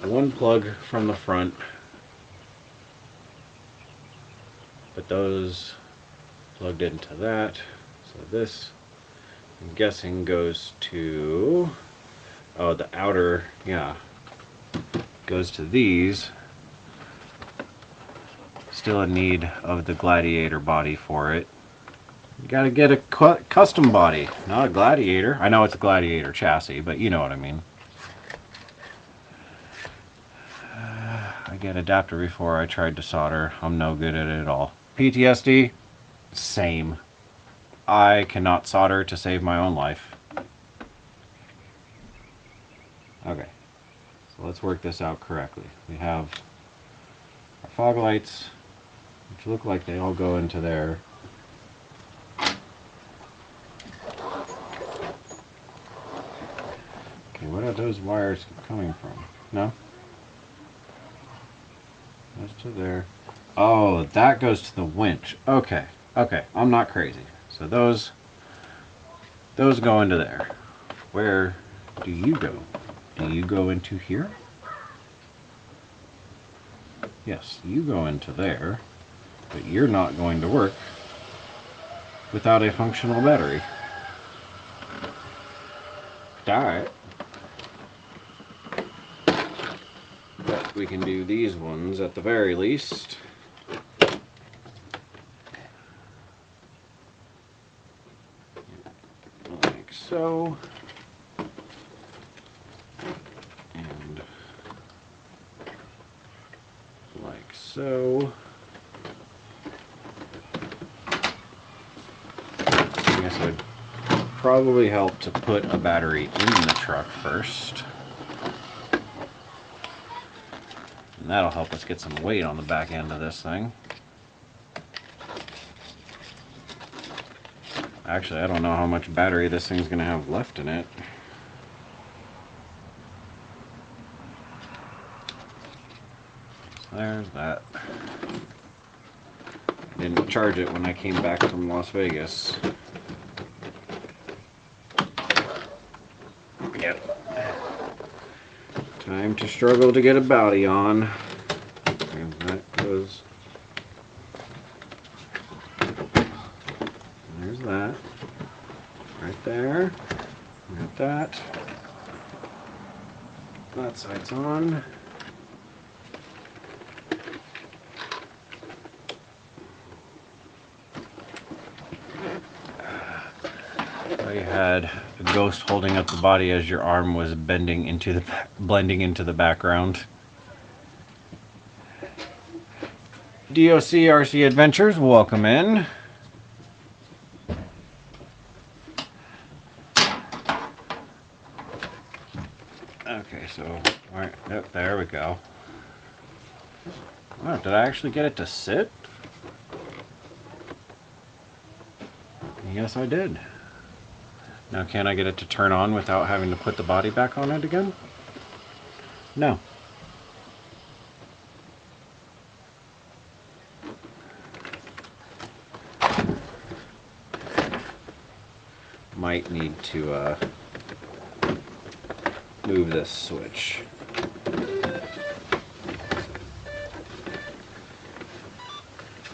one plug from the front, but those plugged into that. So this, I'm guessing, goes to, oh, the outer, yeah, goes to these. Still in need of the Gladiator body for it. You gotta get a custom body, not a Gladiator. I know it's a Gladiator chassis, but you know what I mean. I get adapter before I tried to solder. I'm no good at it at all. PTSD? Same. I cannot solder to save my own life. Okay, so let's work this out correctly. We have our fog lights which look like they all go into there. Okay, what are those wires coming from? No? Goes to there. Oh, that goes to the winch. Okay, okay, I'm not crazy. So those go into there. Where do you go? Do you go into here? Yes, you go into there, but you're not going to work without a functional battery. Alright. But we can do these ones at the very least. Like so. And like so. I guess it would probably help to put a battery in the truck first. And that'll help us get some weight on the back end of this thing. Actually, I don't know how much battery this thing's going to have left in it. So there's that. I didn't charge it when I came back from Las Vegas. Yep. Time to struggle to get a body on. And that goes. There's that. Right there. Got that. That side's on. You had a ghost holding up the body as your arm was blending into the background. DOC RC Adventures, welcome in. Okay, so alright, yep, there we go. Oh, did I actually get it to sit? Yes, I did. Now, can I get it to turn on without having to put the body back on it again? No. Might need to move this switch.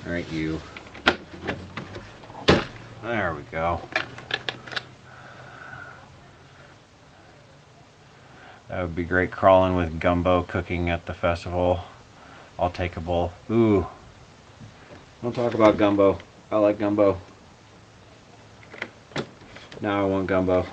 Alright, you. There we go. That would be great crawling with gumbo cooking at the festival. I'll take a bowl. Ooh. Don't talk about gumbo. I like gumbo. Now I want gumbo.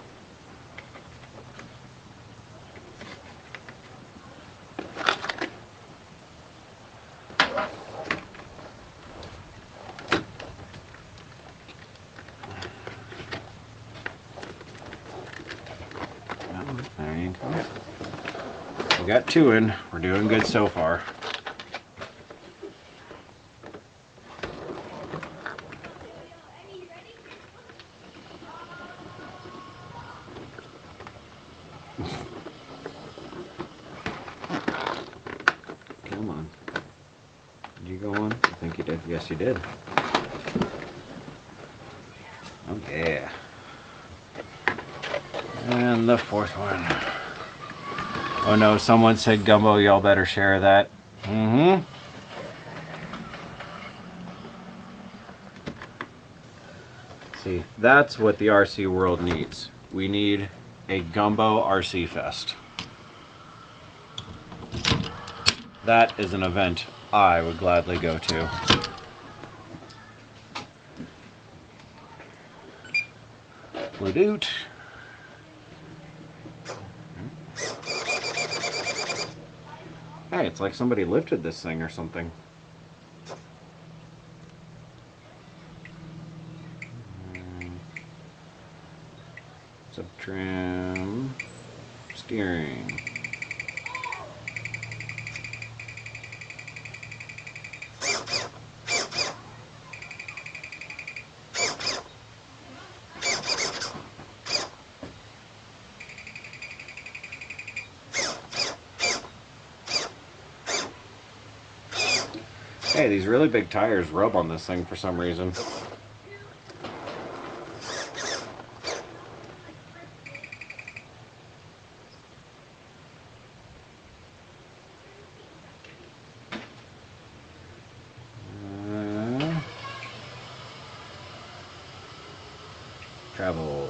There you go. We got two in. We're doing good so far. Come on. Did you go on? I think you did. Yes, you did. Oh, yeah. And the fourth one. Oh no, someone said gumbo, y'all better share that. Mm-hmm. See, that's what the RC world needs. We need a gumbo RC fest. That is an event I would gladly go to. Blue. Hey, it's like somebody lifted this thing or something. Subtrim. Steering. Hey, these really big tires rub on this thing for some reason. Travel.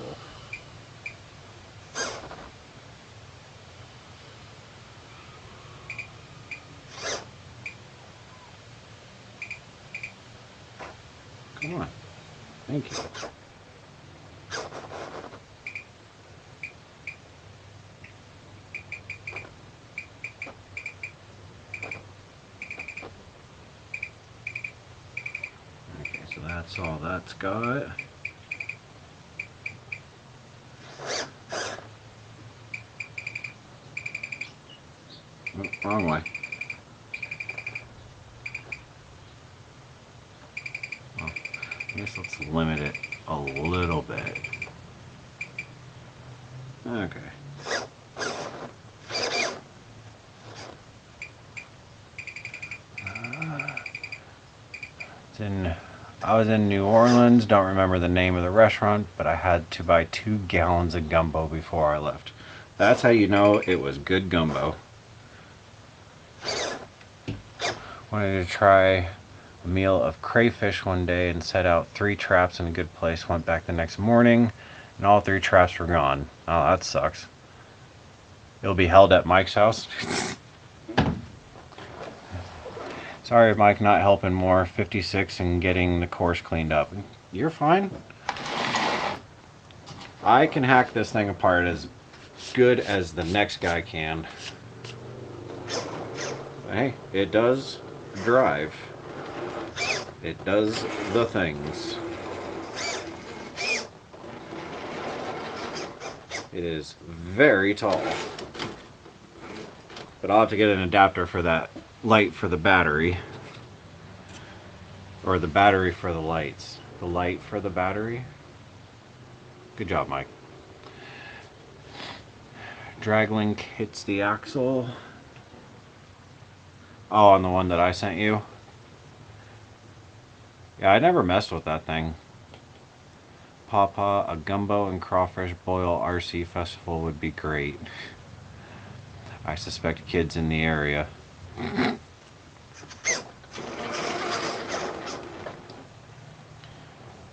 Come on. Thank you. Okay, so that's all that's got. Oh, wrong way. Well, I guess let's limit it a little bit. Okay. I was in New Orleans, don't remember the name of the restaurant, but I had to buy 2 gallons of gumbo before I left. That's how you know it was good gumbo. Wanted to try a meal of crayfish one day and set out 3 traps in a good place. Went back the next morning and all 3 traps were gone. Oh, that sucks. It'll be held at Mike's house. Sorry, Mike, not helping more. 56 and getting the course cleaned up. You're fine. I can hack this thing apart as good as the next guy can. Hey, it does drive. It does the things. It is very tall. But I'll have to get an adapter for that light for the battery. Or the battery for the lights. The light for the battery. Good job, Mike. Drag link hits the axle. Oh, on the one that I sent you? Yeah, I never messed with that thing. Papa, a gumbo and crawfish boil RC festival would be great. I suspect kids in the area. You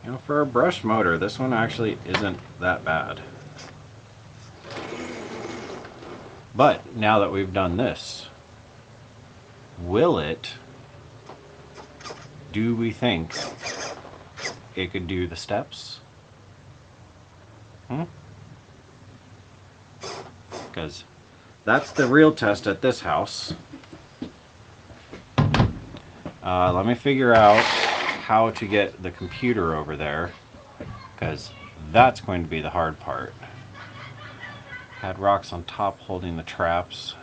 know, for a brush motor, this one actually isn't that bad. But now that we've done this, do we think it could do the steps? Because that's the real test at this house. Let me figure out how to get the computer over there, because that's going to be the hard part. Had rocks on top holding the traps.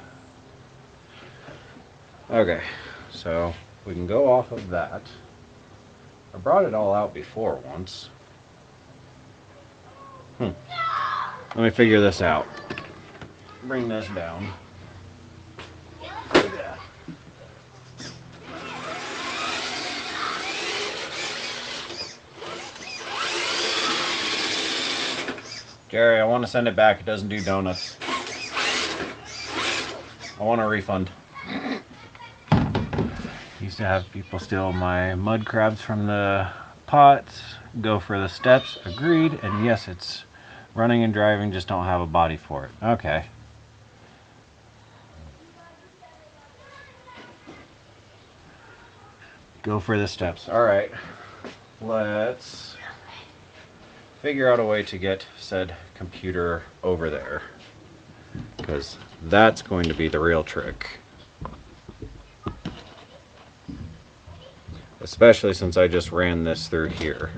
Okay, so we can go off of that. I brought it all out before once. Let me figure this out. Bring this down. Yeah. Jerry, I want to send it back. It doesn't do donuts. I want a refund. Used to have people steal my mud crabs from the pots. Go for the steps. Agreed. And yes, it's running and driving, just don't have a body for it. Okay. Go for the steps. Alright. Let's figure out a way to get said computer over there, because that's going to be the real trick. Especially since I just ran this through here.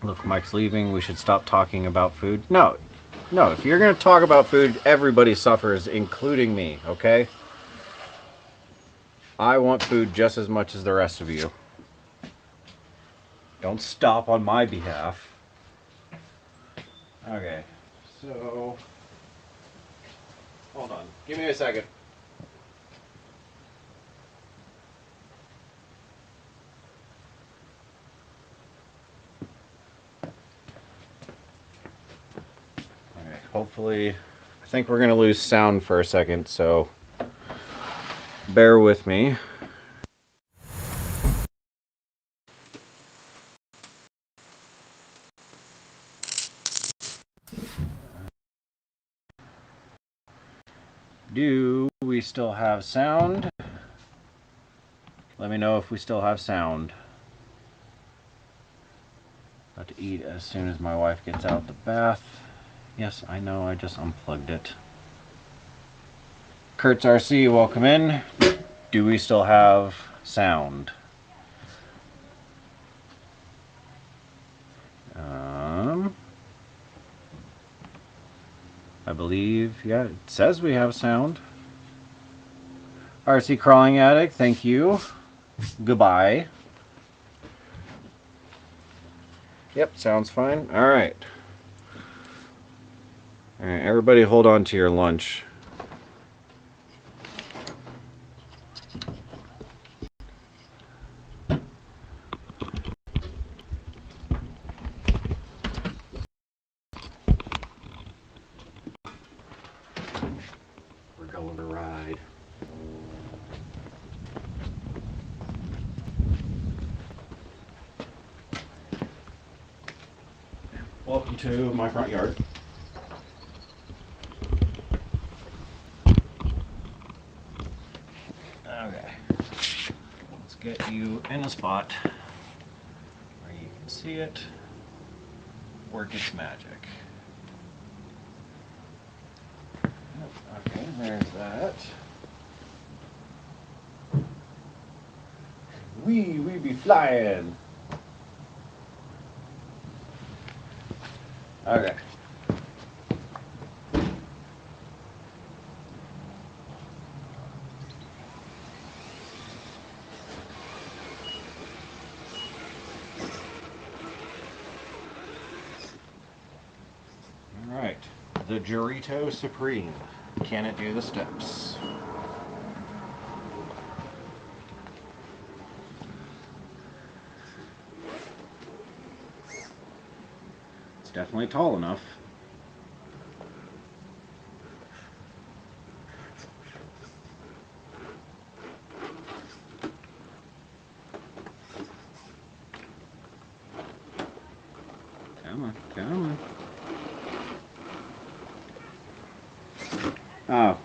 Look, Mike's leaving. We should stop talking about food. No, if you're going to talk about food, everybody suffers, including me, okay? I want food just as much as the rest of you. Don't stop on my behalf. Okay, so hold on. Give me a second. Hopefully, I think we're gonna lose sound for a second, so bear with me. Do we still have sound? Let me know if we still have sound. About to eat as soon as my wife gets out the bath. Yes, I know, I just unplugged it. Kurt's RC, welcome in. Do we still have sound? I believe, yeah, it says we have sound. RC Crawling Addict, thank you. Goodbye. Yep, sounds fine. All right. All right, everybody hold on to your lunch. We're going to ride. Welcome to my front yard. Okay. Let's get you in a spot where you can see it work its magic. Okay, there's that. We be flying. Okay. All right. The Dorito Supreme. Can it do the steps? It's definitely tall enough. Come on, come on. Oh.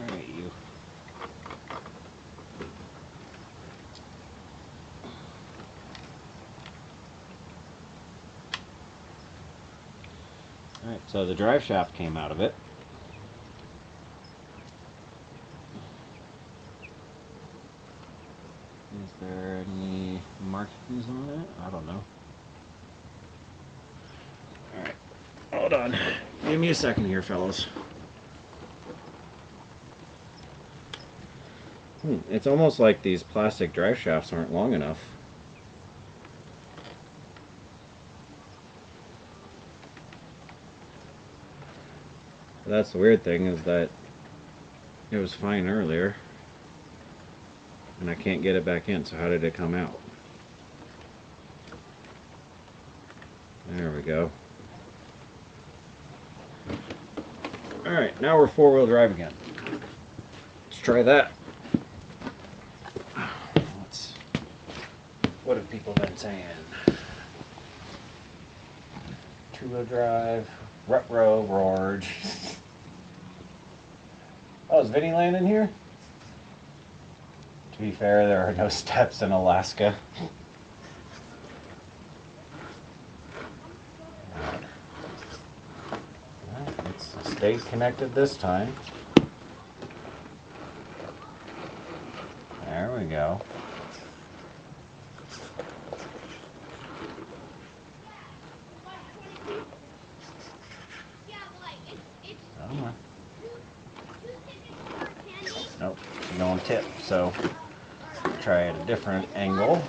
Alright, you. Alright, so the drive shaft came out of it. Is there any markings on it? I don't know. Alright, hold on. Give me a second here, fellas. It's almost like these plastic drive shafts aren't long enough. That's the weird thing, is that it was fine earlier and I can't get it back in, so how did it come out? There we go. Alright, now we're four-wheel drive again. Let's try that. What have people been saying? Two-wheel drive, rut-row, roared. Oh, is Vinny landing here? To be fair, there are no steps in Alaska. It stays connected this time. There we go. Come on. Nope, she's going tip, so try at a different angle.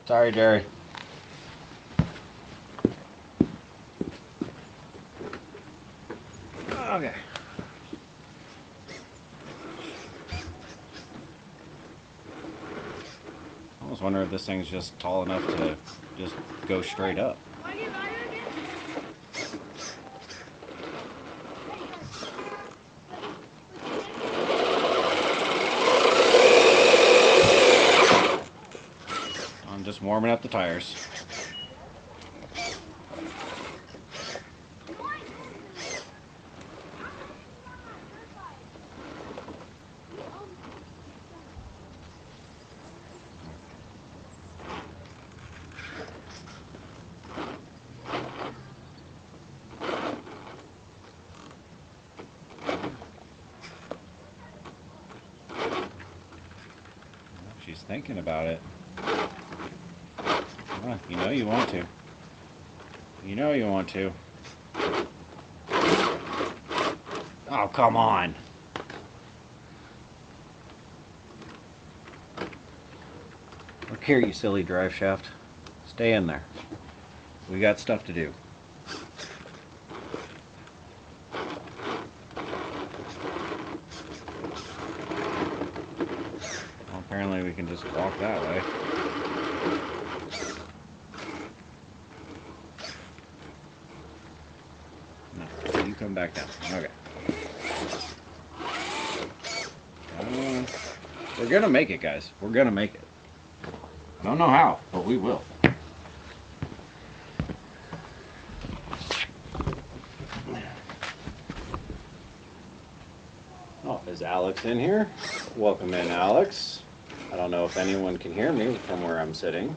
Sorry, Jerry. Okay. I almost wonder if this thing's just tall enough to just go straight up. I'm just warming up the tires. She's thinking about it. Well, you know you want to. You know you want to. Oh, come on. Look here, you silly drive shaft. Stay in there. We got stuff to do. Well, apparently we can just walk that way. No, you come back down. Okay. We're gonna make it, guys. We're gonna make it. I don't know how, but we will. Oh, is Alex in here? Welcome in, Alex. I don't know if anyone can hear me from where I'm sitting.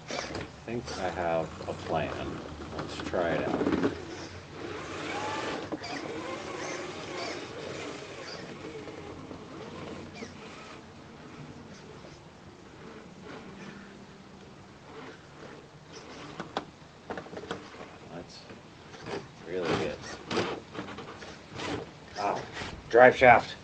I think I have a plan. Let's try it out. Let's really get... Oh, drive shaft.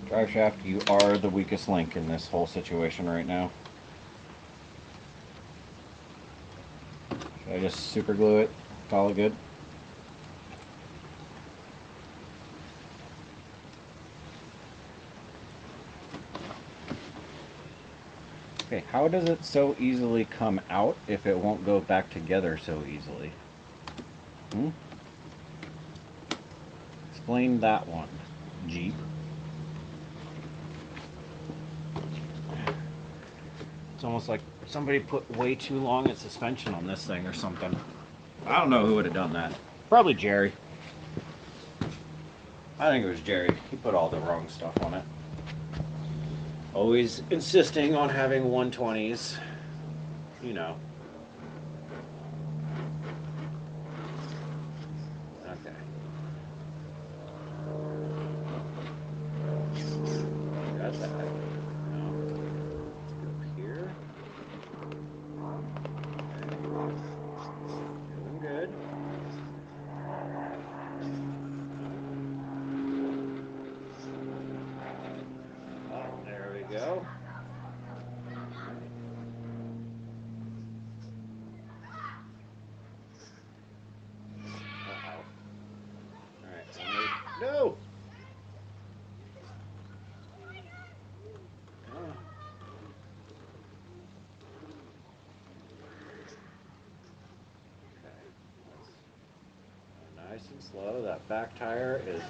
Drive shaft, you are the weakest link in this whole situation right now. Should I just super glue it? Call it good? Okay, how does it so easily come out if it won't go back together so easily? Explain that one, Jeep. It's almost like somebody put way too long a suspension on this thing or something. I don't know who would have done that. Probably Jerry. I think it was Jerry. He put all the wrong stuff on it. Always insisting on having 120s. You know. Okay. Got that. Now, let's go here. Doing good. Oh, there we go. Uh-oh. Alright, no! Nice and slow. That back tire is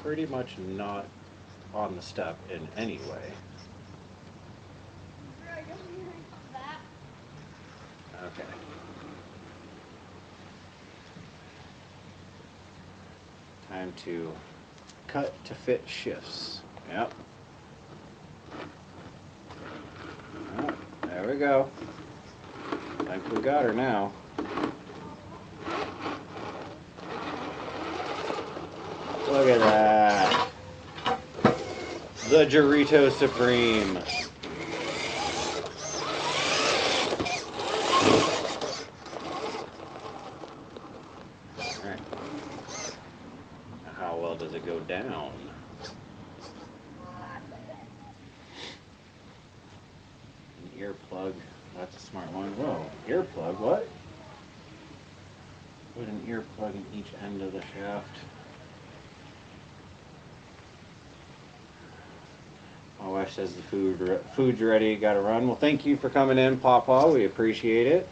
pretty much not on the step in any way. Okay. Time to cut to fit shifts. Yep. Oh, there we go. I think we got her now. Look at that. The Dorito Supreme. Alright. How well does it go down? An earplug. That's a smart one. Whoa. Earplug? What? Put an earplug in each end of the shaft. My wife says the food's ready, gotta run. Well, thank you for coming in, Pawpaw. We appreciate it.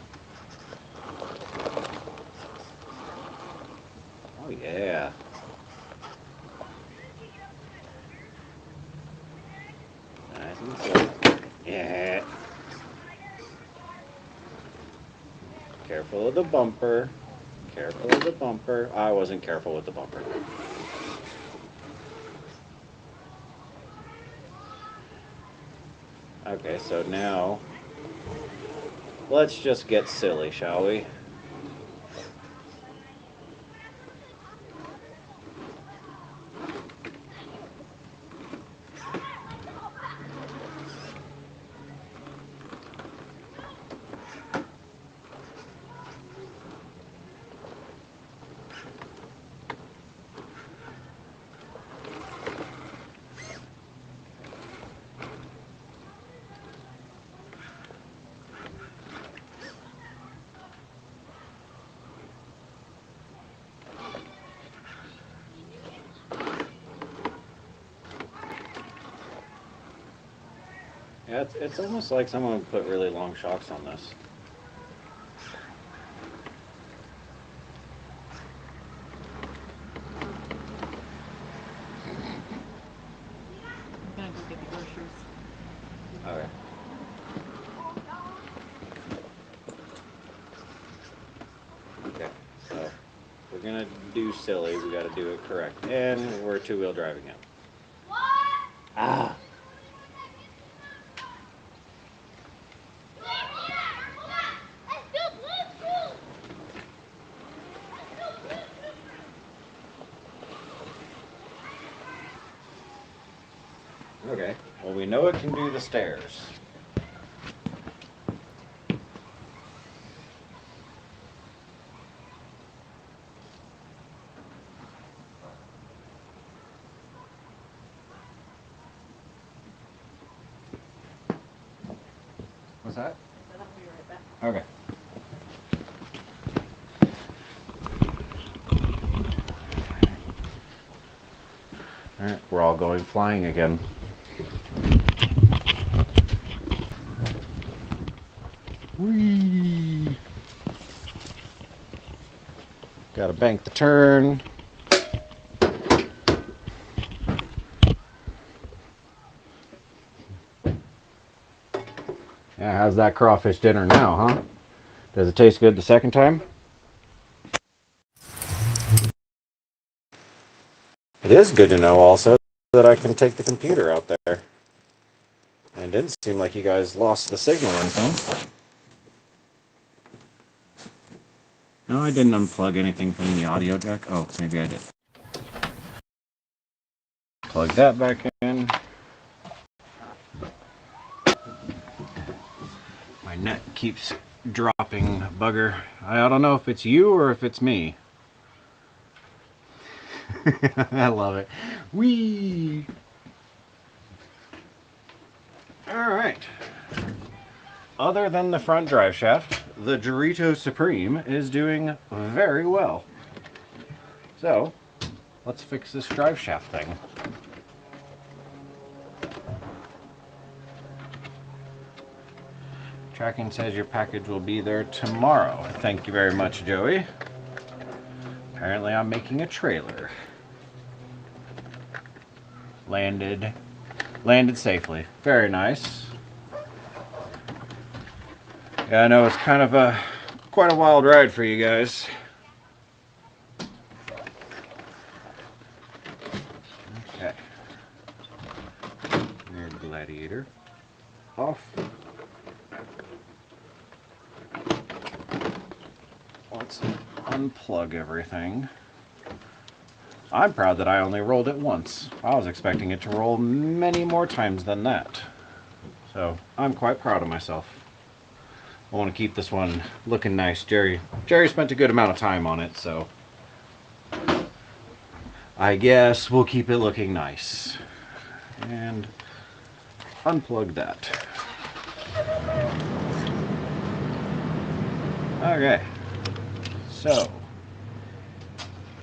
Oh, yeah. Nice and slow. Yeah. Careful of the bumper. Careful of the bumper. I wasn't careful with the bumper. Okay, so now let's just get silly, shall we? Yeah, it's almost like someone put really long shocks on this. I'm gonna go get the groceries. Okay. Okay, so we're gonna do silly, we gotta do it correct. And we're two-wheel driving it. Ah! Okay, well we know it can do the stairs. What's that? I said I'll be right back. Okay. Alright, we're all going flying again. Whee! Gotta bank the turn. Yeah, how's that crawfish dinner now, huh? Does it taste good the second time? It is good to know also that I can take the computer out there. And it didn't seem like you guys lost the signal or anything. No, I didn't unplug anything from the audio jack. Oh, maybe I did. Plug that back in. My net keeps dropping, bugger. I don't know if it's you or if it's me. I love it. Whee! Alright. Other than the front drive shaft, the Dorito Supreme is doing very well. So, let's fix this drive shaft thing. Tracking says your package will be there tomorrow. Thank you very much, Joey. Apparently I'm making a trailer. Landed safely. Very nice. Yeah, I know it's kind of quite a wild ride for you guys. Okay. Rear gladiator off. unplug everything. I'm proud that I only rolled it once. I was expecting it to roll many more times than that. So I'm quite proud of myself. I want to keep this one looking nice. Jerry spent a good amount of time on it, so I guess we'll keep it looking nice. And unplug that. Okay, so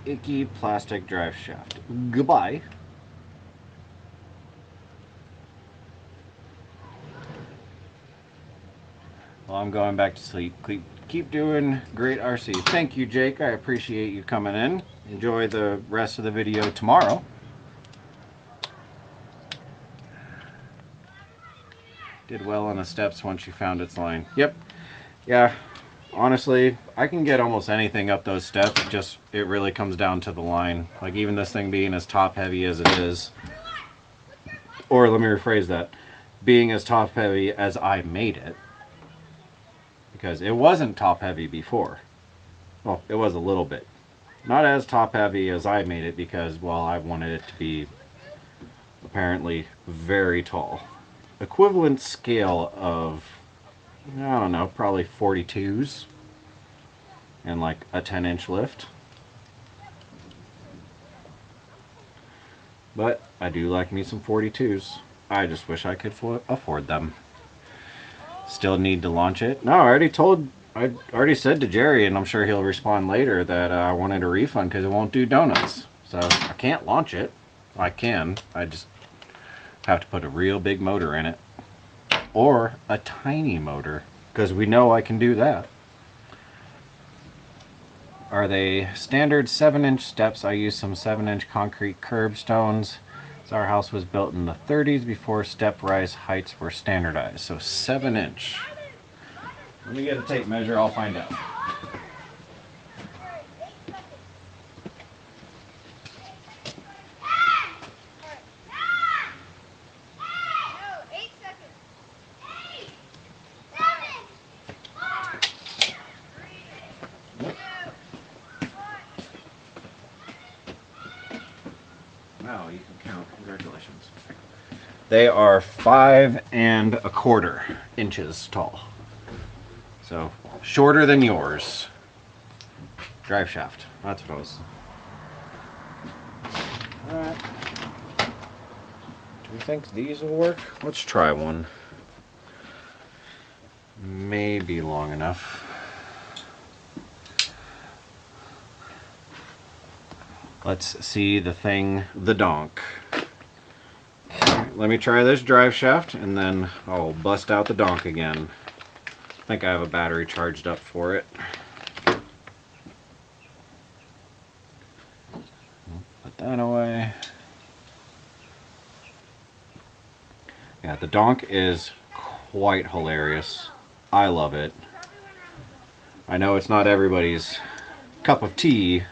icky plastic drive shaft. Goodbye. Well, I'm going back to sleep. Keep doing great, RC. Thank you, Jake. I appreciate you coming in. Enjoy the rest of the video tomorrow. Did well on the steps once you found its line. Yep. Yeah. Honestly, I can get almost anything up those steps. It really comes down to the line. Like even this thing being as top heavy as it is. Or let me rephrase that. Being as top heavy as I made it. Because it wasn't top heavy before. Well, it was a little bit. Not as top heavy as I made it because, well, I wanted it to be apparently very tall. Equivalent scale of, I don't know, probably 42s and like a 10-inch lift. But I do like me some 42s. I just wish I could afford them. Still need to launch it. No, I already said to Jerry, and I'm sure he'll respond later, that I wanted a refund because it won't do donuts. So I can't launch it. I can. I just have to put a real big motor in it. Or a tiny motor, because we know I can do that. Are they standard 7-inch steps? I use some 7-inch concrete curbstones. So our house was built in the 30s before step rise heights were standardized. So 7-inch. Let me get a tape measure, I'll find out. Wow, you can count. Congratulations. They are 5 1/4 inches tall. So shorter than yours. Drive shaft. That's what I was. Alright. Do we think these will work? Let's try one. Maybe long enough. Let's see the donk. Right, let me try this drive shaft and then I'll bust out the donk again. I think I have a battery charged up for it. Put that away. Yeah, the donk is quite hilarious. I love it. I know it's not everybody's cup of tea,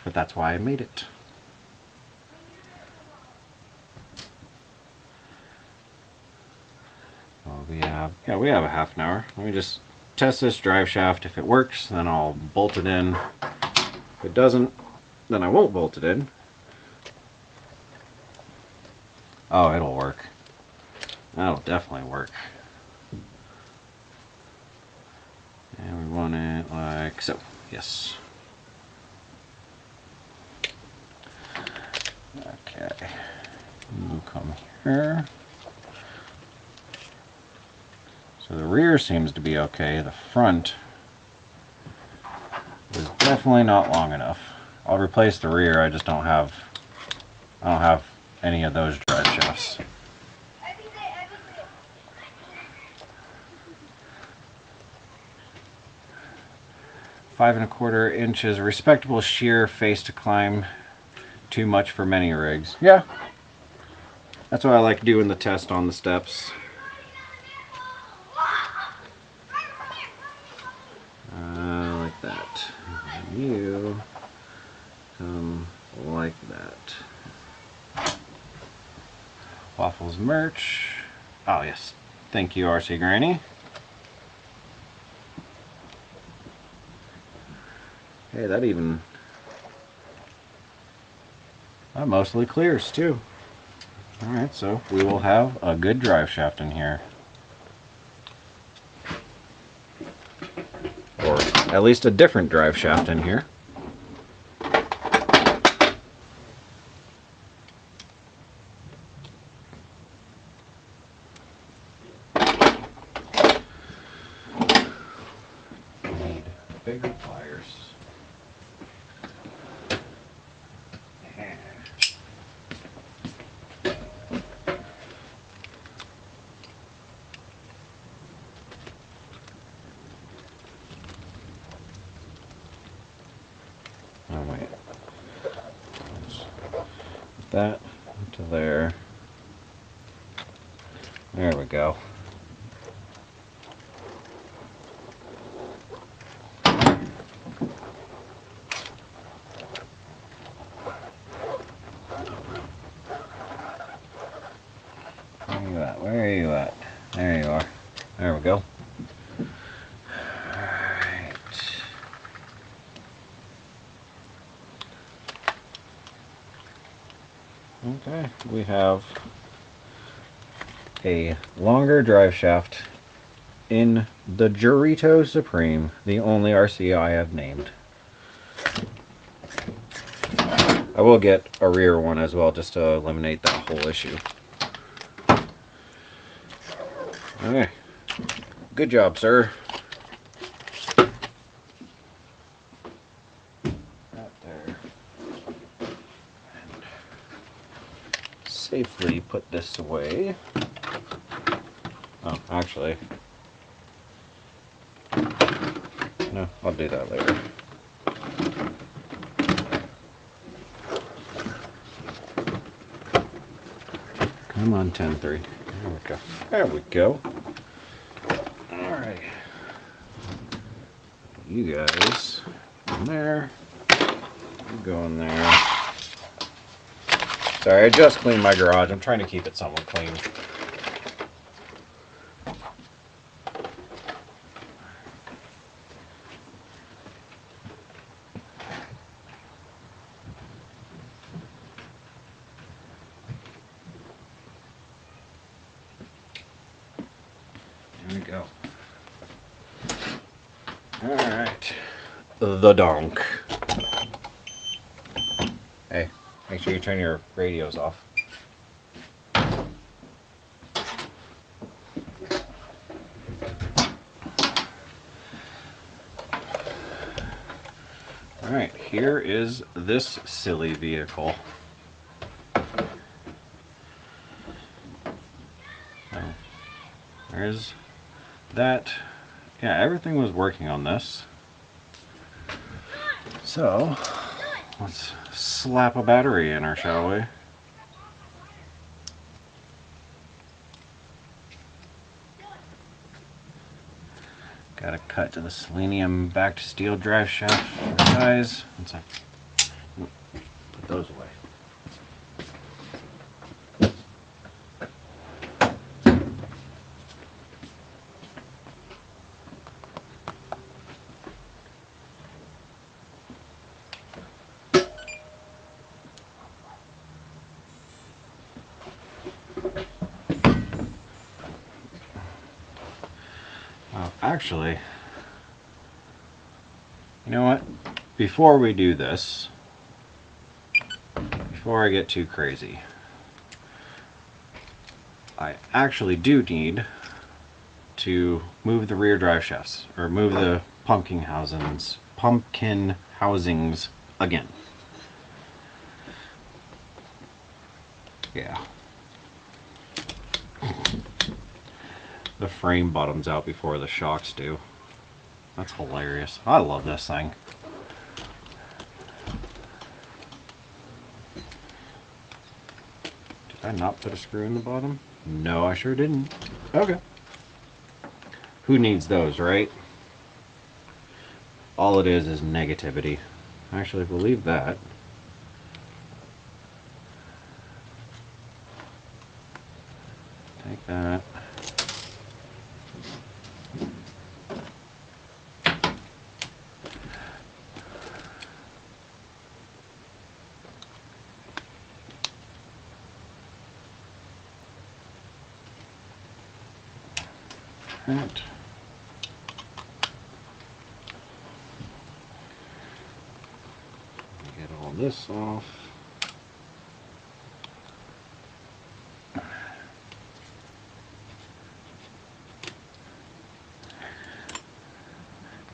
but that's why I made it. Well, we have a half an hour. Let me just test this drive shaft. If it works, then I'll bolt it in. If it doesn't, then I won't bolt it in. Oh, it'll work. That'll definitely work. And we want it like so. Yes. Okay. You come here. So the rear seems to be okay. The front is definitely not long enough. I'll replace the rear. I don't have any of those drive shafts. 5 1/4 inches, respectable shear face to climb. Too much for many rigs. Yeah, that's why I like doing the test on the steps. Like that. And you come like that. Waffles merch. Oh yes, thank you, RC Granny. Okay, that mostly clears too. Alright, so we will have a good drive shaft in here. Or at least a different drive shaft in here. Need bigger pliers. Oh wait. Put that to there. There we go. Where are you at? Where are you at? There you are. There we go. Alright. Okay, we have a longer drive shaft in the Dorito Supreme, the only RC I have named. I will get a rear one as well, just to eliminate that whole issue. Okay, good job, sir. Right there. And safely put this away. Oh, actually, no, I'll do that later. Come on, 10-3. There we go. There we go. Alright. You guys in there. You go in there. Sorry, I just cleaned my garage. I'm trying to keep it somewhat clean. There we go. Alright. The donk. Hey, make sure you turn your radios off. Alright, here is this silly vehicle. Oh, there's that. Yeah, everything was working on this. So, let's slap a battery in her, shall we? Got to cut to the selenium backed steel drive shaft for size. Let's put those away. Actually, you know what? Before we do this, before I get too crazy, I actually do need to move the rear drive shafts, or move the pumpkin housings again. Yeah. The frame bottoms out before the shocks do. That's hilarious. I love this thing. Did I not put a screw in the bottom? No, I sure didn't. Okay. Who needs those, right? All it is negativity. Actually, if we'll leave that. Take that. that. Get all this off.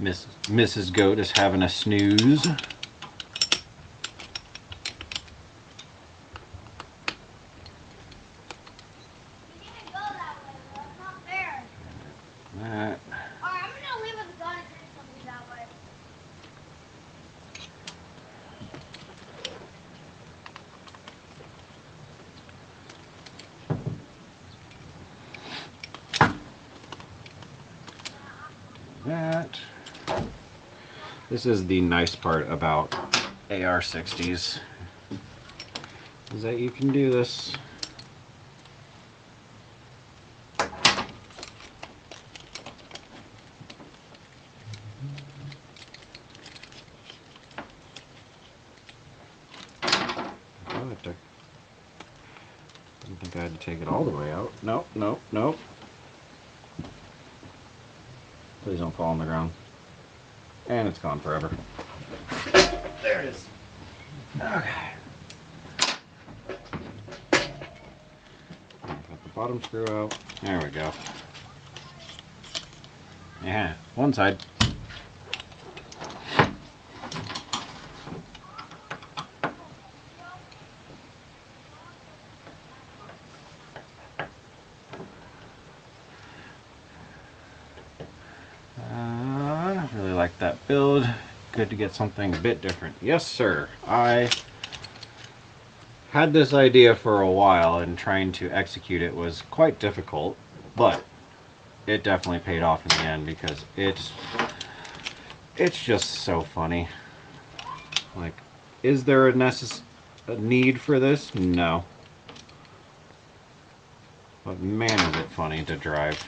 Mrs. Goat is having a snooze. That. That. This is the nice part about AR60s, is that you can do this I don't think I had to take it all the way out. Nope, nope, nope. Please don't fall on the ground. And it's gone forever. There it is. Okay. Got the bottom screw out. There we go. Yeah, one side. Really like that build. Good to get something a bit different. Yes, sir. I had this idea for a while, and trying to execute it was quite difficult, but it definitely paid off in the end because it's just so funny. Like, is there a need for this? No. But man, is it funny to drive.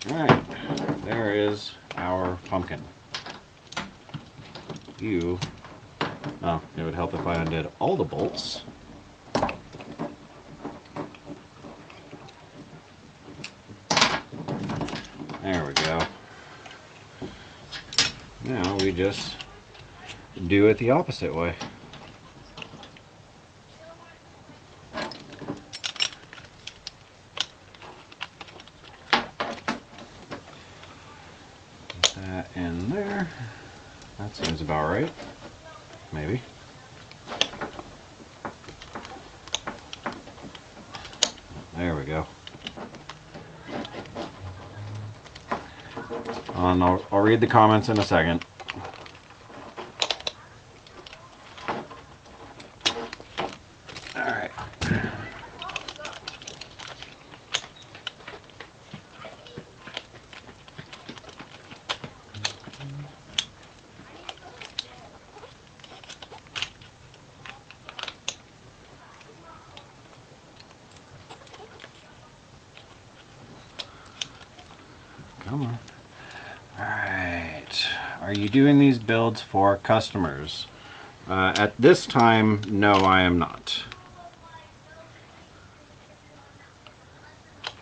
Alright, there is our pumpkin. Oh, it would help if I undid all the bolts. There we go. Now we just do it the opposite way. Put that in there. That seems about right. Maybe. There we go. And I'll read the comments in a second. Alright. Come on. Alright. Are you doing these builds for customers? At this time, no, I am not.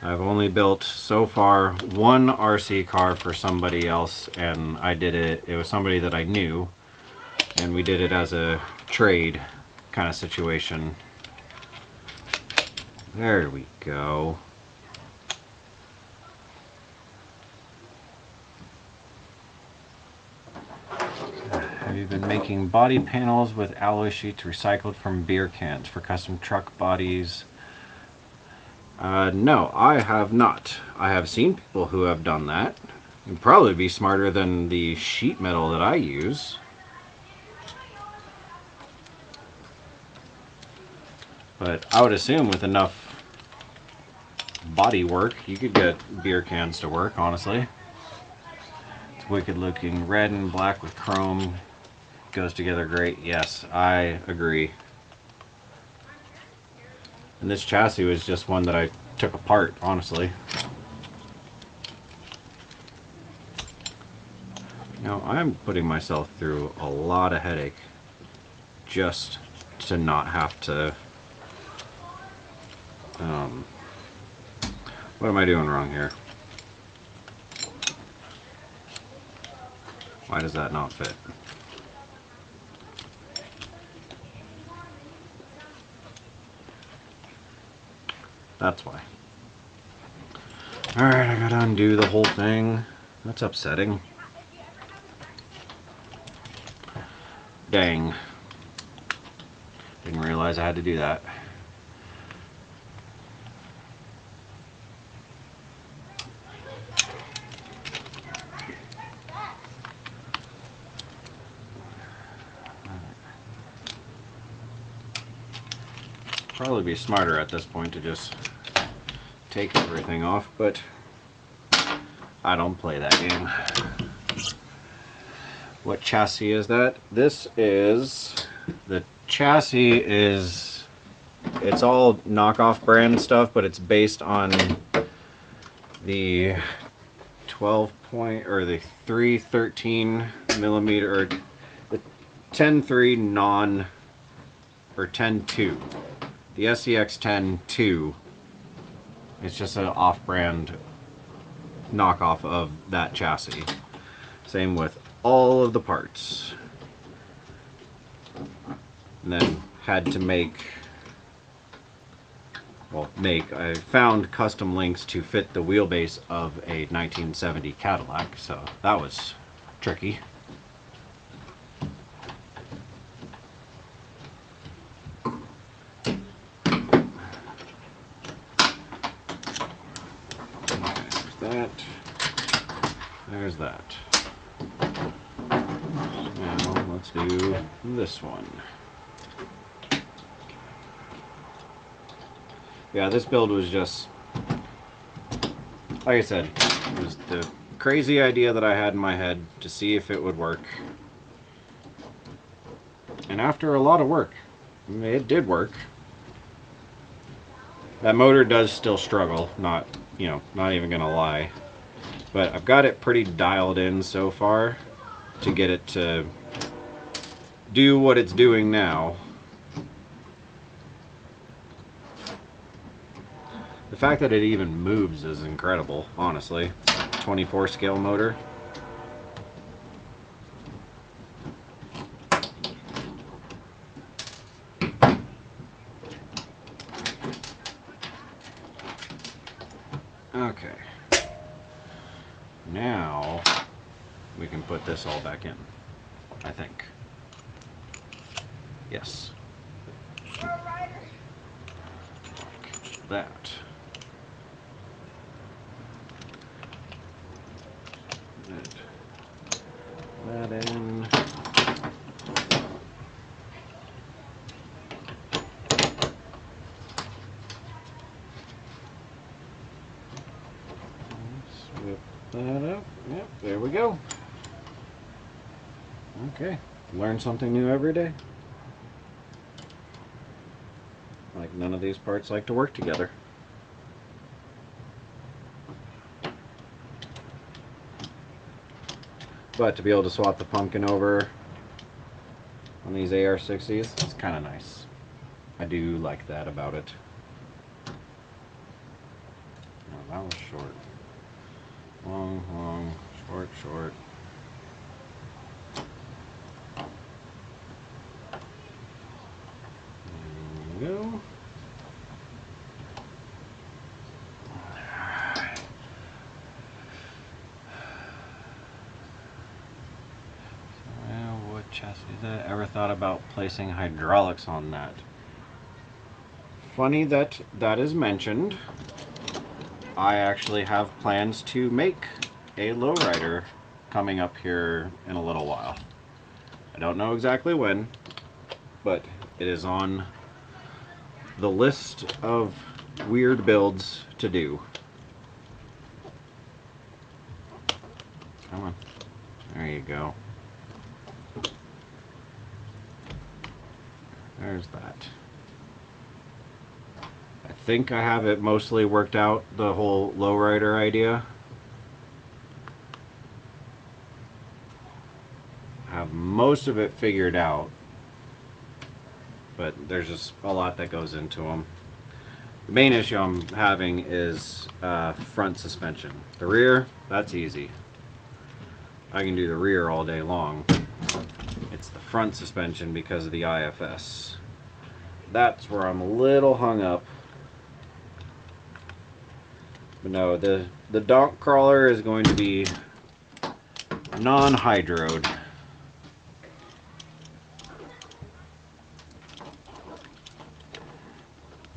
I've only built so far one RC car for somebody else, and I did it, it was somebody that I knew, and we did it as a trade kind of situation. There we go. Have you been making body panels with alloy sheets recycled from beer cans for custom truck bodies? No, I have not. I have seen people who have done that. It'd probably be smarter than the sheet metal that I use. But I would assume with enough body work, you could get beer cans to work, honestly. It's wicked looking. Red and black with chrome goes together great. Yes, I agree. And this chassis was just one that I took apart, honestly. Now, I'm putting myself through a lot of headache just to not have to What am I doing wrong here? Why does that not fit? That's why. Alright, I gotta undo the whole thing. That's upsetting. Dang. Didn't realize I had to do that. Probably be smarter at this point to just take everything off, but I don't play that game. What chassis is that? This is, the chassis is, it's all knockoff brand stuff, but it's based on the 12 point, or the 313 millimeter, or the 10.3 non, or 10.2. The SCX 10.2, it's just an off-brand knockoff of that chassis. Same with all of the parts. And then had to make, I found custom links to fit the wheelbase of a 1970 Cadillac, so that was tricky. There's that. Now let's do this one. Yeah, this build was just, like I said, it was the crazy idea that I had in my head to see if it would work. And after a lot of work, it did work. That motor does still struggle, not even gonna lie. But I've got it pretty dialed in so far to get it to do what it's doing now. The fact that it even moves is incredible, honestly. 24 scale motor. Okay. Now we can put this all back in, I think. Yes. Like that. Put that in. Whip that up. Yep, there we go. Okay, learn something new every day. Like, none of these parts like to work together. But to be able to swap the pumpkin over on these AR60s, it's kind of nice. I do like that about it. No, that was short. Long, long, short, short. There we go. Well, what chassis is that? Ever thought about placing hydraulics on that? Funny that that is mentioned. I actually have plans to make a lowrider coming up here in a little while. I don't know exactly when, but it is on the list of weird builds to do. Come on. There you go. There's that. I think I have it mostly worked out, the whole lowrider idea. I have most of it figured out, but there's just a lot that goes into them. The main issue I'm having is front suspension. The rear, that's easy. I can do the rear all day long. It's the front suspension because of the IFS. That's where I'm a little hung up. But no, the donk crawler is going to be non-hydroed.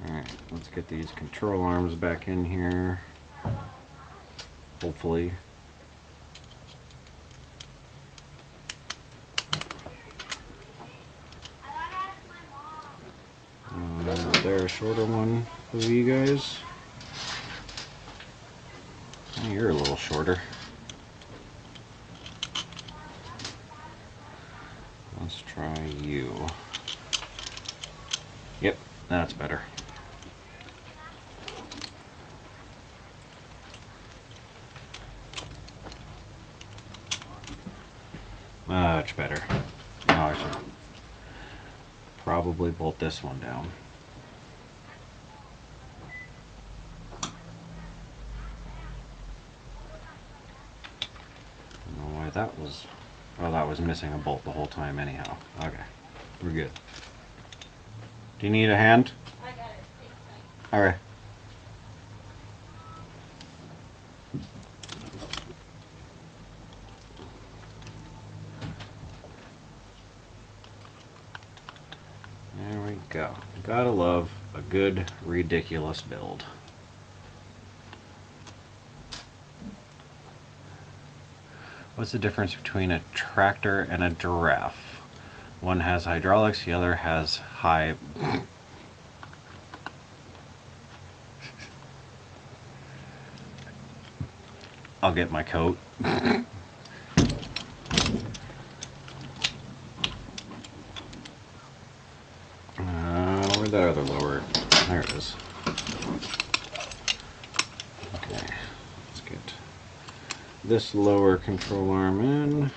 Alright, let's get these control arms back in here. Hopefully. Is there a shorter one for you guys? Oh, you're a little shorter. Let's try you. Yep, that's better. Much better. Now I should probably bolt this one down. I don't know why that was... Well, that was missing a bolt the whole time anyhow. Okay, we're good. Do you need a hand? I got it. Alright. There we go. Gotta love a good, ridiculous build. What's the difference between a tractor and a giraffe? One has hydraulics, the other has high... I'll get my coat. Where'd that other lower? There it is. Okay, let's get this lower control arm in.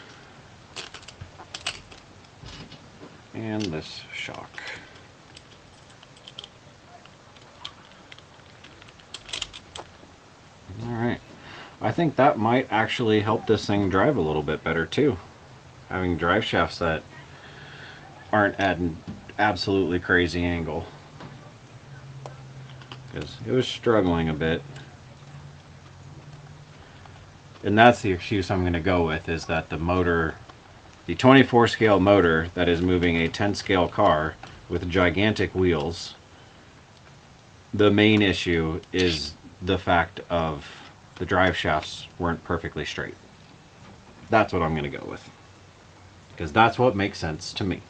And this shock. Alright. I think that might actually help this thing drive a little bit better too. Having drive shafts that aren't at an absolutely crazy angle. Because it was struggling a bit. And that's the excuse I'm going to go with, is that the motor, the 24 scale motor that is moving a 10 scale car with gigantic wheels, the main issue is the fact of the drive shafts weren't perfectly straight. That's what I'm going to go with. Because that's what makes sense to me.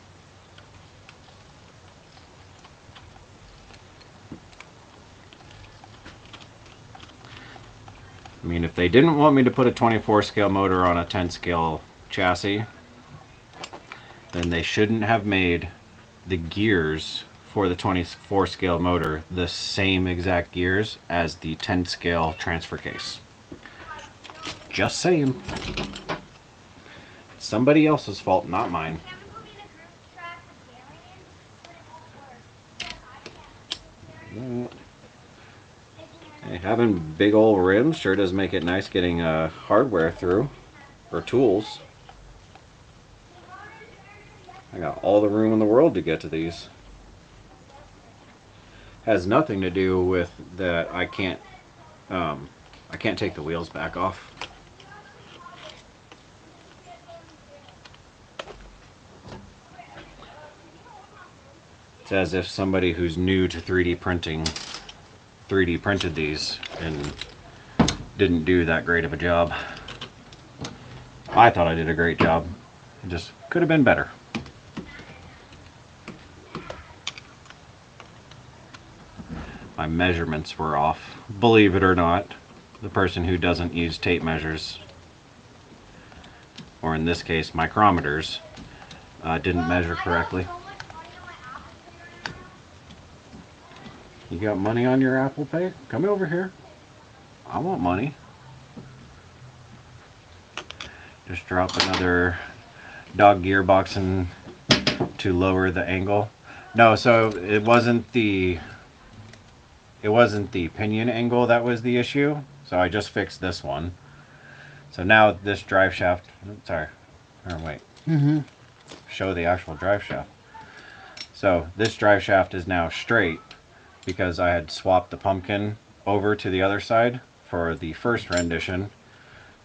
I mean, if they didn't want me to put a 24 scale motor on a 10 scale chassis, then they shouldn't have made the gears for the 24 scale motor the same exact gears as the 10 scale transfer case. Just saying. It's somebody else's fault, not mine. Hey, having big old rims sure does make it nice getting hardware through, or tools. I got all the room in the world to get to these. Has nothing to do with that I can't take the wheels back off. It's as if somebody who's new to 3D printing 3D printed these and didn't do that great of a job. I thought I did a great job. It just could have been better. My measurements were off. Believe it or not, the person who doesn't use tape measures, or in this case micrometers, didn't measure correctly. You got money on your Apple Pay? Come over here. I want money. Just drop another dog gearbox in to lower the angle. No, so it wasn't the it wasn't the pinion angle that was the issue, so I just fixed this one. So now this drive shaft, sorry, or wait, show the actual drive shaft. So this drive shaft is now straight because I had swapped the pumpkin over to the other side for the first rendition.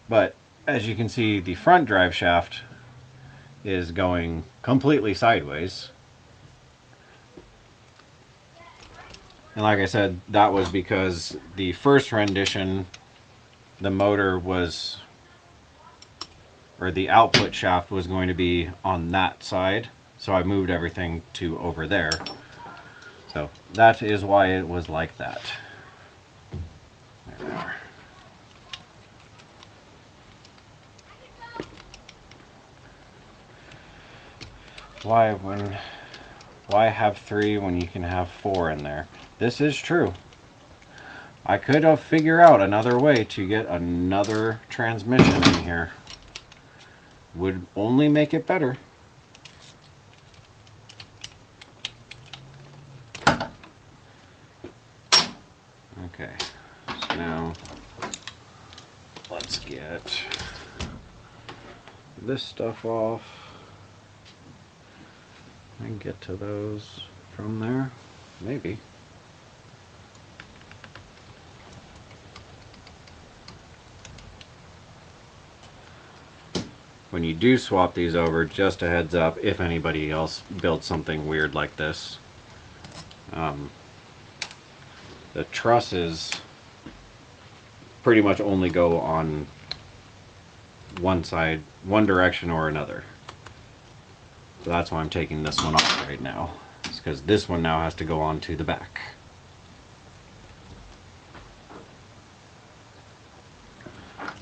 But as you can see, the front drive shaft is going completely sideways. And like I said, that was because the first rendition, the motor was, or the output shaft was going to be on that side. So I moved everything to over there. So that is why it was like that. There we are. Why have 3 when you can have 4 in there? This is true. I could have figured out another way to get another transmission in here. Would only make it better. Okay, so now let's get this stuff off and get to those from there, maybe. When you do swap these over, just a heads up, if anybody else builds something weird like this, the trusses pretty much only go on one side, one direction or another. So that's why I'm taking this one off right now. It's because this one now has to go on to the back.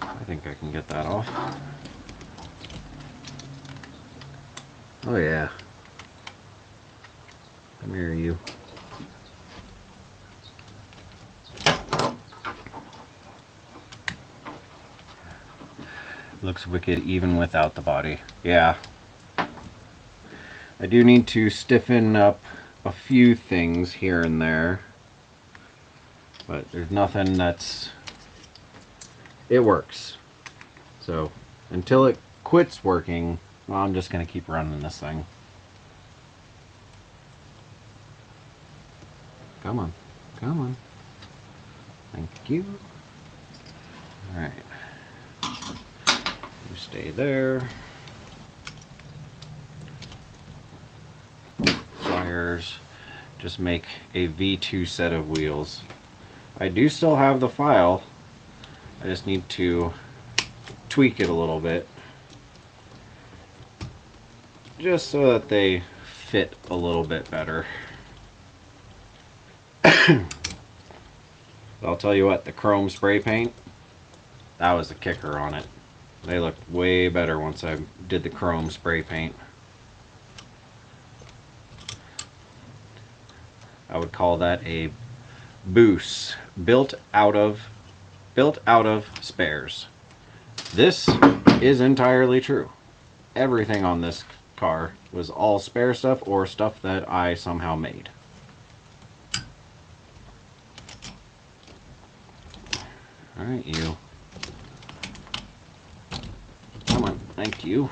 I think I can get that off. Oh yeah. Come here, you. Looks wicked even without the body. Yeah. I do need to stiffen up a few things here and there. But there's nothing that's... It works. So, until it quits working, well, I'm just going to keep running this thing. Come on. Come on. Thank you. Alright. You stay there. Pliers. Just make a V2 set of wheels. I do still have the file. I just need to tweak it a little bit. Just so that they fit a little bit better. I'll tell you what, the chrome spray paint, that was the kicker on it. They looked way better once I did the chrome spray paint. I would call that a boost built out of spares. This is entirely true. Everything on this car was all spare stuff or stuff that I somehow made. Alright, you. Come on, thank you.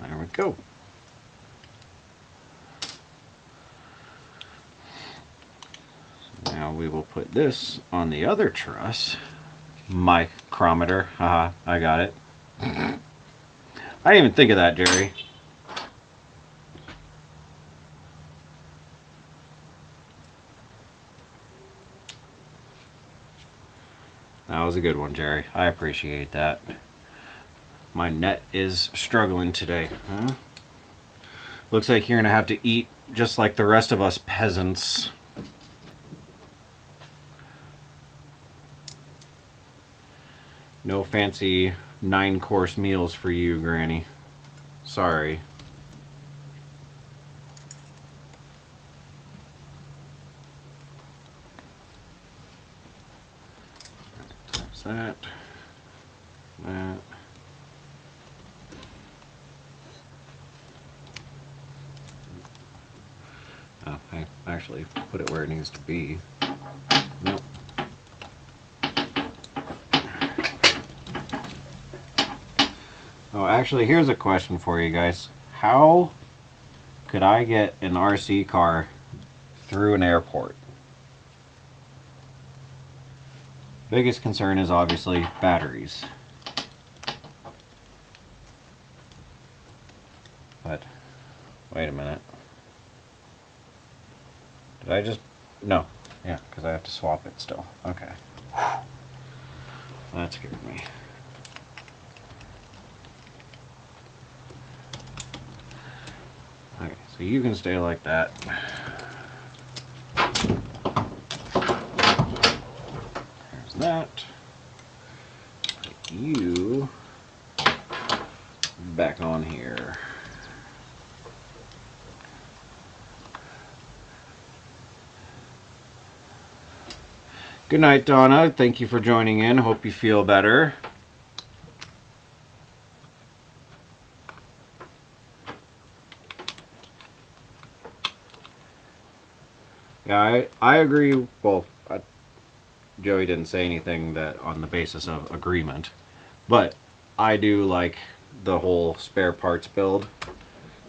There we go. Now we will put this on the other truss. Micrometer, haha, I got it. I didn't even think of that, Jerry. That was a good one, Jerry. I appreciate that. My net is struggling today. Huh? Looks like you're gonna have to eat just like the rest of us peasants. No fancy 9-course meals for you, Granny. Sorry. That. That. Oh, I actually put it where it needs to be. Nope. Oh, actually, here's a question for you guys. How could I get an RC car through an airport? Biggest concern is obviously batteries. But, wait a minute. Did I just... No. Yeah, because I have to swap it still. Okay. That scared me. Okay, so you can stay like that. There's that. Put you back on here. Good night, Donna. Thank you for joining in. Hope you feel better. Yeah, I agree. Well, Joey didn't say anything that on the basis of agreement, but I do like the whole spare parts build.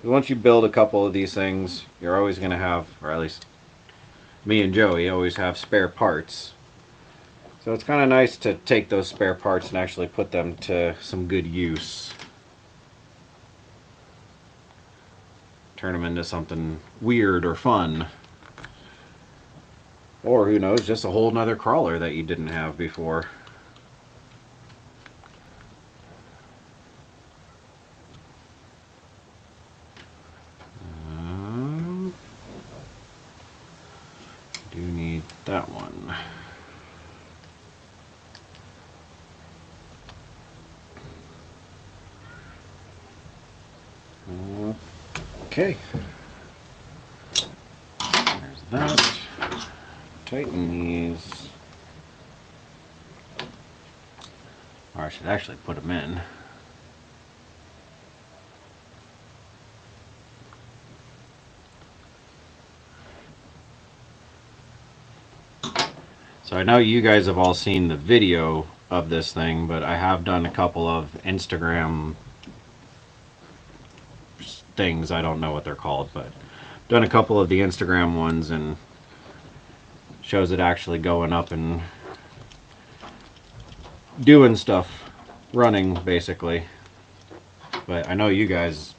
Once you build a couple of these things, you're always going to have, or at least me and Joey always have spare parts. So it's kind of nice to take those spare parts and actually put them to some good use. Turn them into something weird or fun. Or who knows, just a whole nother crawler that you didn't have before. Do need that one. Okay. There's that. Tighten these. Or I should actually put them in. So I know you guys have all seen the video of this thing, but I have done a couple of Instagram things. I don't know what they're called, but done a couple of the Instagram ones and shows it actually going up and doing stuff, running basically. But I know you guys,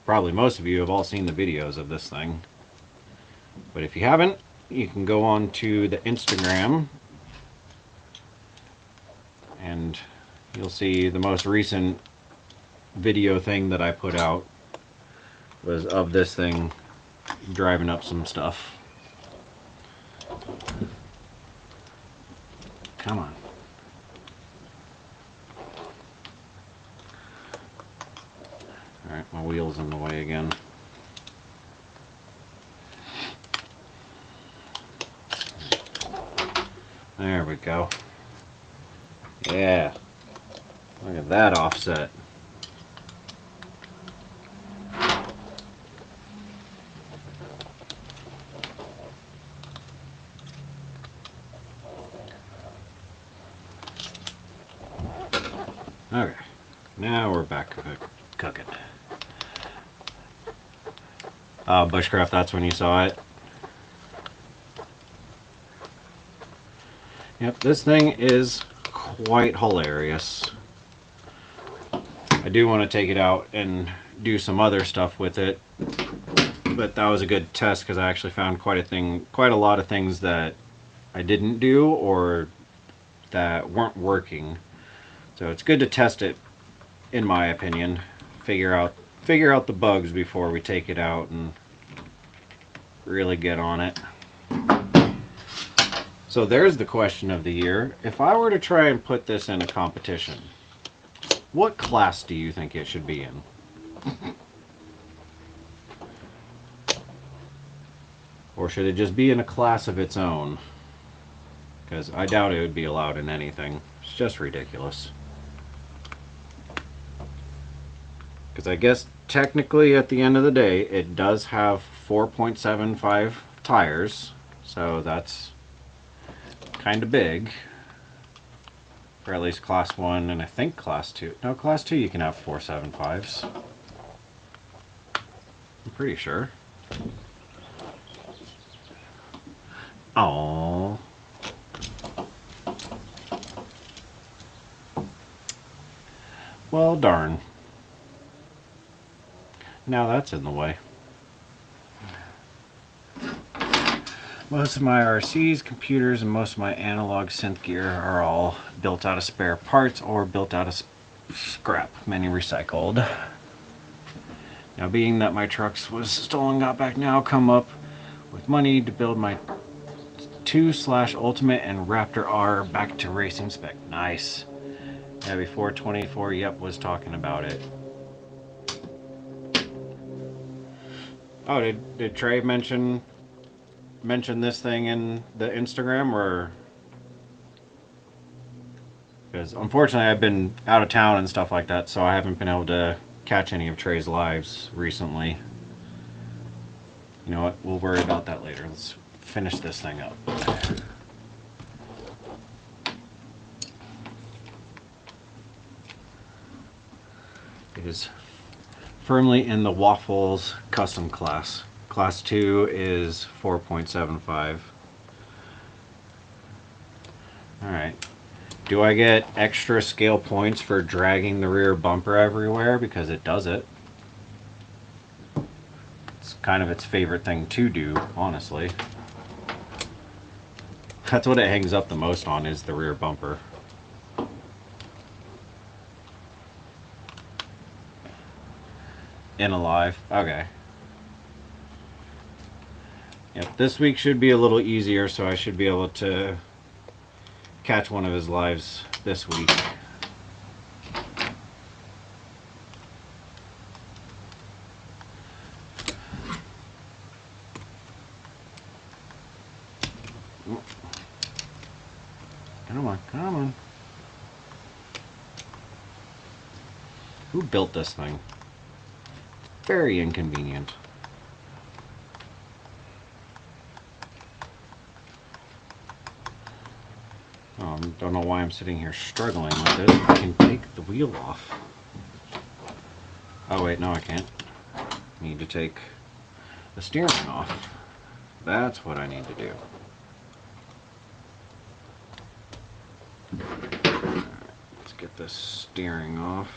probably most of you, have all seen the videos of this thing. But if you haven't, you can go on to the Instagram and you'll see the most recent video thing that I put out was of this thing driving up some stuff. Come on. Alright, my wheel's in the way again. There we go. Yeah. Look at that offset. Okay. Now we're back cooking. Bushcraft, that's when you saw it. Yep, this thing is quite hilarious. I do want to take it out and do some other stuff with it, but that was a good test because I actually found quite a lot of things that I didn't do or that weren't working. So it's good to test it, in my opinion. Figure out the bugs before we take it out and really get on it. So there's the question of the year. If I were to try and put this in a competition, what class do you think it should be in? Or should it just be in a class of its own? Because I doubt it would be allowed in anything. It's just ridiculous. Because I guess technically at the end of the day, it does have 4.75 tires. So that's kind of big. For at least class 1 and I think class 2. No, class 2 you can have 475s. I'm pretty sure. Oh. Well, darn. Now that's in the way. Most of my RCs, computers, and most of my analog synth gear are all built out of spare parts or built out of scrap, many recycled. Now, being that my trucks was stolen, got back now, come up with money to build my 2/Ultimate and Raptor R back to racing spec. Nice. Yeah, before 24, yep, was talking about it. Oh, did Trey mention this thing in the Instagram, or? Because unfortunately I've been out of town and stuff like that, so I haven't been able to catch any of Trey's lives recently. You know what, we'll worry about that later. Let's finish this thing up. It is firmly in the Waffles custom class. Class 2 is 4.75. Alright. Do I get extra scale points for dragging the rear bumper everywhere? Because it does it. It's kind of its favorite thing to do, honestly. That's what it hangs up the most on, is the rear bumper. In alive. Okay. Yep, this week should be a little easier, so I should be able to catch one of his lives this week. Come on, come on. Who built this thing? Very inconvenient. Oh, I don't know why I'm sitting here struggling with this. I can take the wheel off. Oh wait, no I can't. I need to take the steering off. That's what I need to do. Alright, let's get this steering off.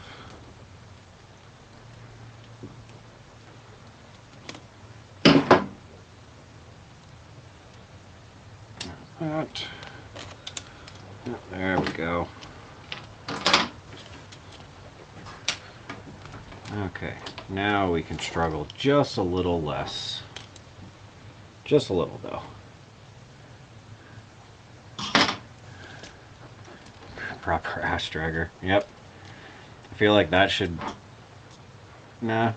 That. There we go. Okay, now we can struggle just a little less. Just a little, though. Proper ass dragger. Yep. I feel like that should... Nah.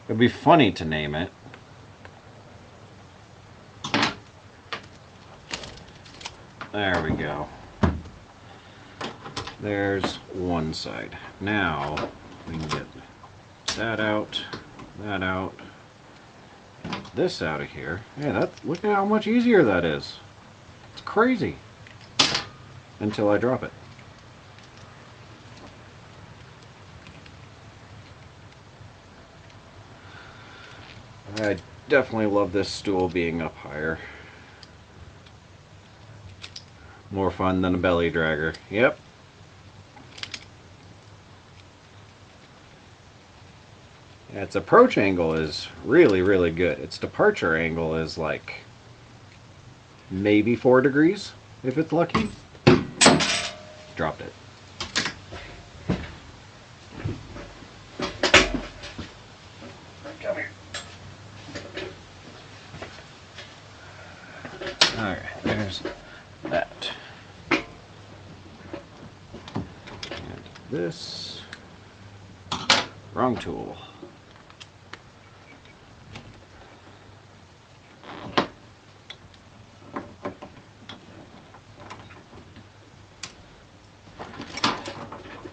It'd be funny to name it. There we go. There's one side. Now we can get that out, this out of here. Yeah, that's, look at how much easier that is. It's crazy. Until I drop it. I definitely love this stool being up higher. More fun than a belly dragger. Yep. Yeah, its approach angle is really, really good. Its departure angle is like maybe 4 degrees, if it's lucky. Dropped it. Come here. Alright, there's that. And this. Wrong tool.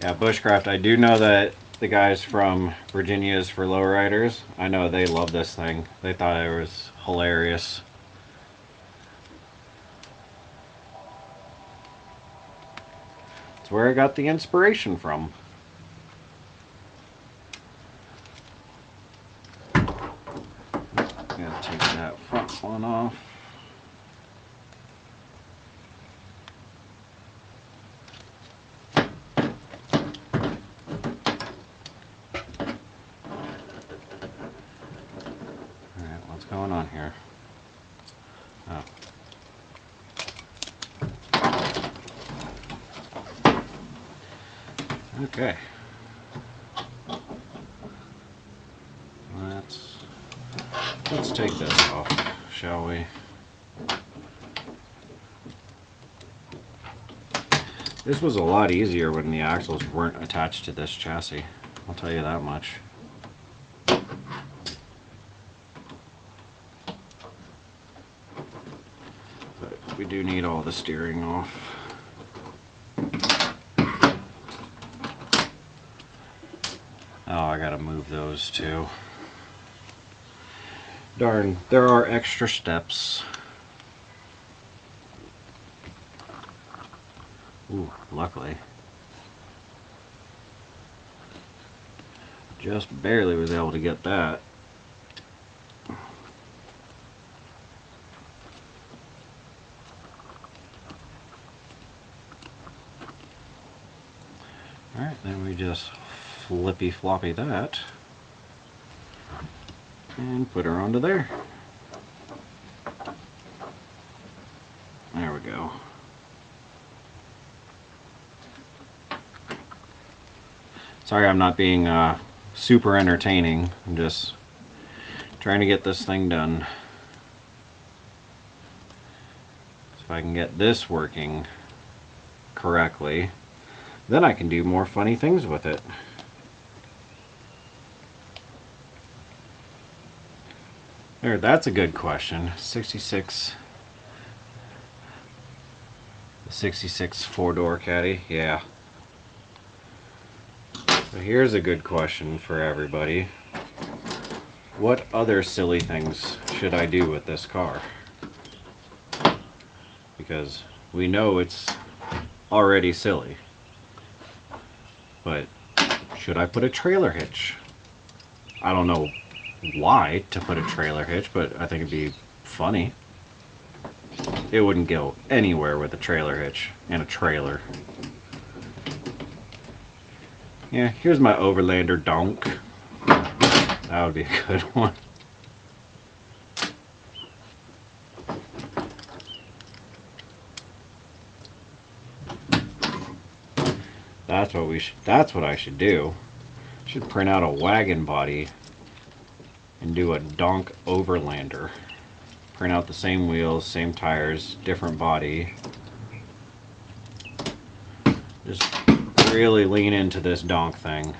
Yeah, Bushcraft, I do know that the guys from Virginia's for Lowriders, I know they love this thing. They thought it was hilarious. That's where I got the inspiration from. Gotta take that front one off. Alright, what's going on here? Oh. Okay. Let's take this off, shall we? This was a lot easier when the axles weren't attached to this chassis. I'll tell you that much. But we do need all the steering off. Oh, I gotta move those too. Darn, there are extra steps. Ooh, luckily. Just barely was able to get that. Alright, then we just flippy floppy that and put her onto there. There we go. Sorry I'm not being super entertaining. I'm just trying to get this thing done. So if I can get this working correctly, then I can do more funny things with it. There, that's a good question. 66 four-door caddy, yeah. So here's a good question for everybody. What other silly things should I do with this car? Because we know it's already silly. But should I put a trailer hitch? I don't know why to put a trailer hitch, but I think it'd be funny. It wouldn't go anywhere with a trailer hitch and a trailer. Yeah, here's my Overlander donk. That would be a good one. That's what I should do. I should print out a wagon body and do a donk Overlander. Print out the same wheels, same tires, different body. Just really lean into this donk thing.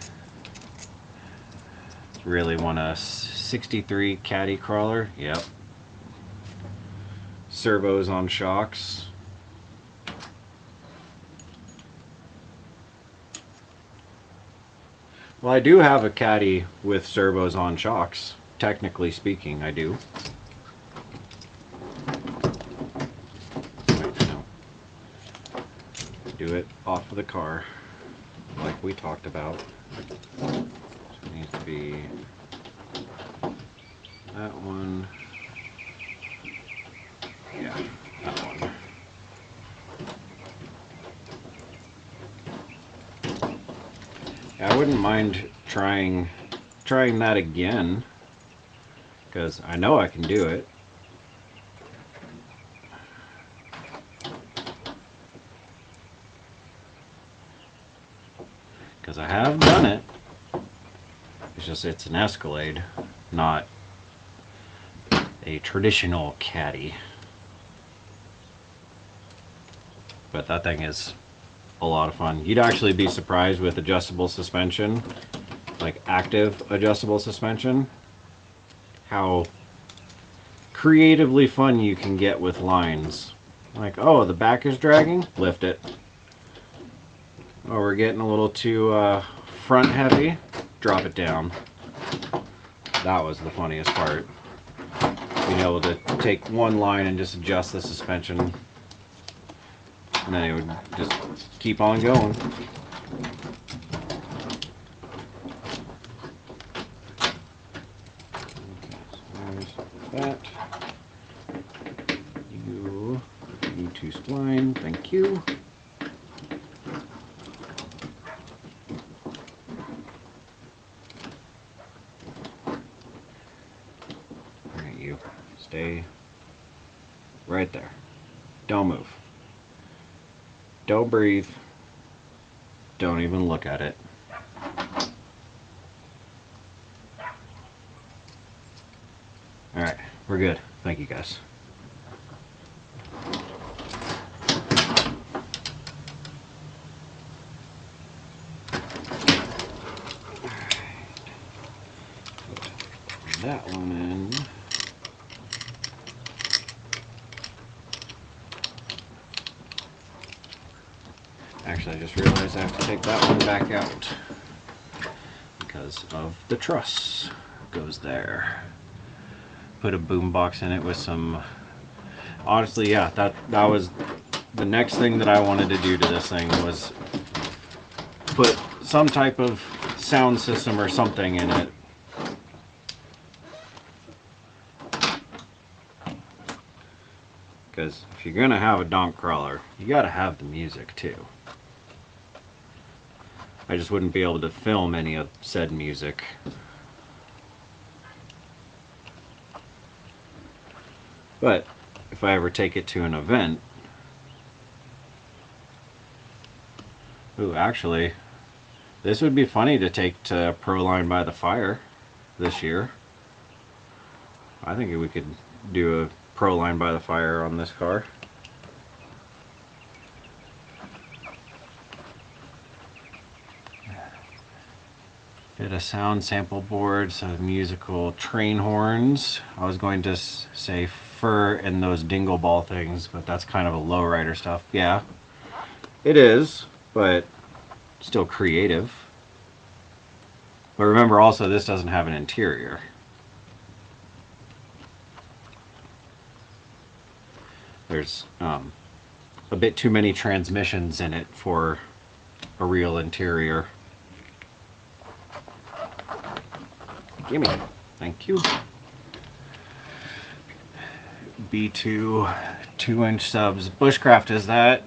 Really want a 63 caddy crawler. Yep. Servos on shocks. Well, I do have a caddy with servos on shocks. Technically speaking, I do. Wait, no. Do it off of the car, like we talked about. So it needs to be that one. Yeah, that one. Yeah, I wouldn't mind trying that again, because I know I can do it. Because I have done it. It's just it's an Escalade, not a traditional caddy. But that thing is a lot of fun. You'd actually be surprised with adjustable suspension, like active adjustable suspension, how creatively fun you can get with lines. Like, oh, the back is dragging, lift it. Oh, we're getting a little too front heavy, drop it down. That was the funniest part. Being able to take one line and just adjust the suspension and then it would just keep on going. That you need to spline, thank you. Alright, you stay right there. Don't move. Don't breathe. Don't even look at it. Alright, we're good. Thank you guys. Put that one in. Actually, I just realized I have to take that one back out because of the truss. Goes there. Put a boom box in it with some. Honestly, yeah, that was the next thing that I wanted to do to this thing was put some type of sound system or something in it. Because if you're gonna have a donk crawler, you gotta have the music too. I just wouldn't be able to film any of said music. But if I ever take it to an event, ooh, actually, this would be funny to take to Proline by the Fire this year. I think we could do a Proline by the Fire on this car. Did a sound sample board, some musical train horns. I was going to say fur and those dingle ball things, but that's kind of a lowrider stuff. Yeah, it is, but still creative. But remember also, this doesn't have an interior. There's a bit too many transmissions in it for a real interior. Gimme. Thank you. B2 2-inch subs. Bushcraft, is that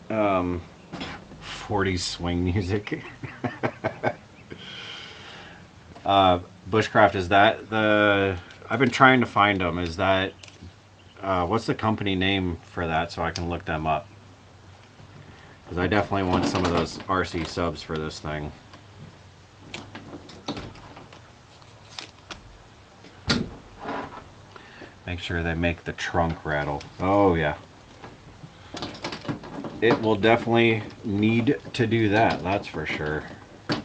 40s swing music? Bushcraft, is that the... I've been trying to find them. Is that... what's the company name for that so I can look them up? Because I definitely want some of those RC subs for this thing. Make sure they make the trunk rattle. Oh yeah. It will definitely need to do that, that's for sure. I'm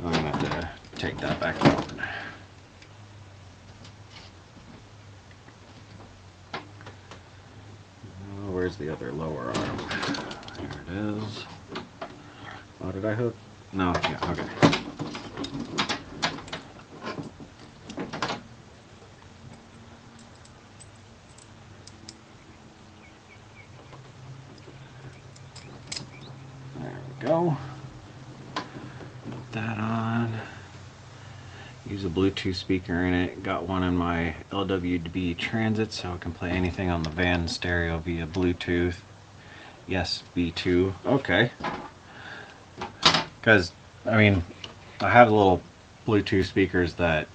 gonna have to take that back out. Where's the other lower arm? There it is. Oh, did I hook? No, yeah, okay. Go. Put that on. Use a Bluetooth speaker in it. Got one in my LWB Transit, so I can play anything on the van stereo via Bluetooth. Yes, B2. Okay. Because, I mean, I have little Bluetooth speakers that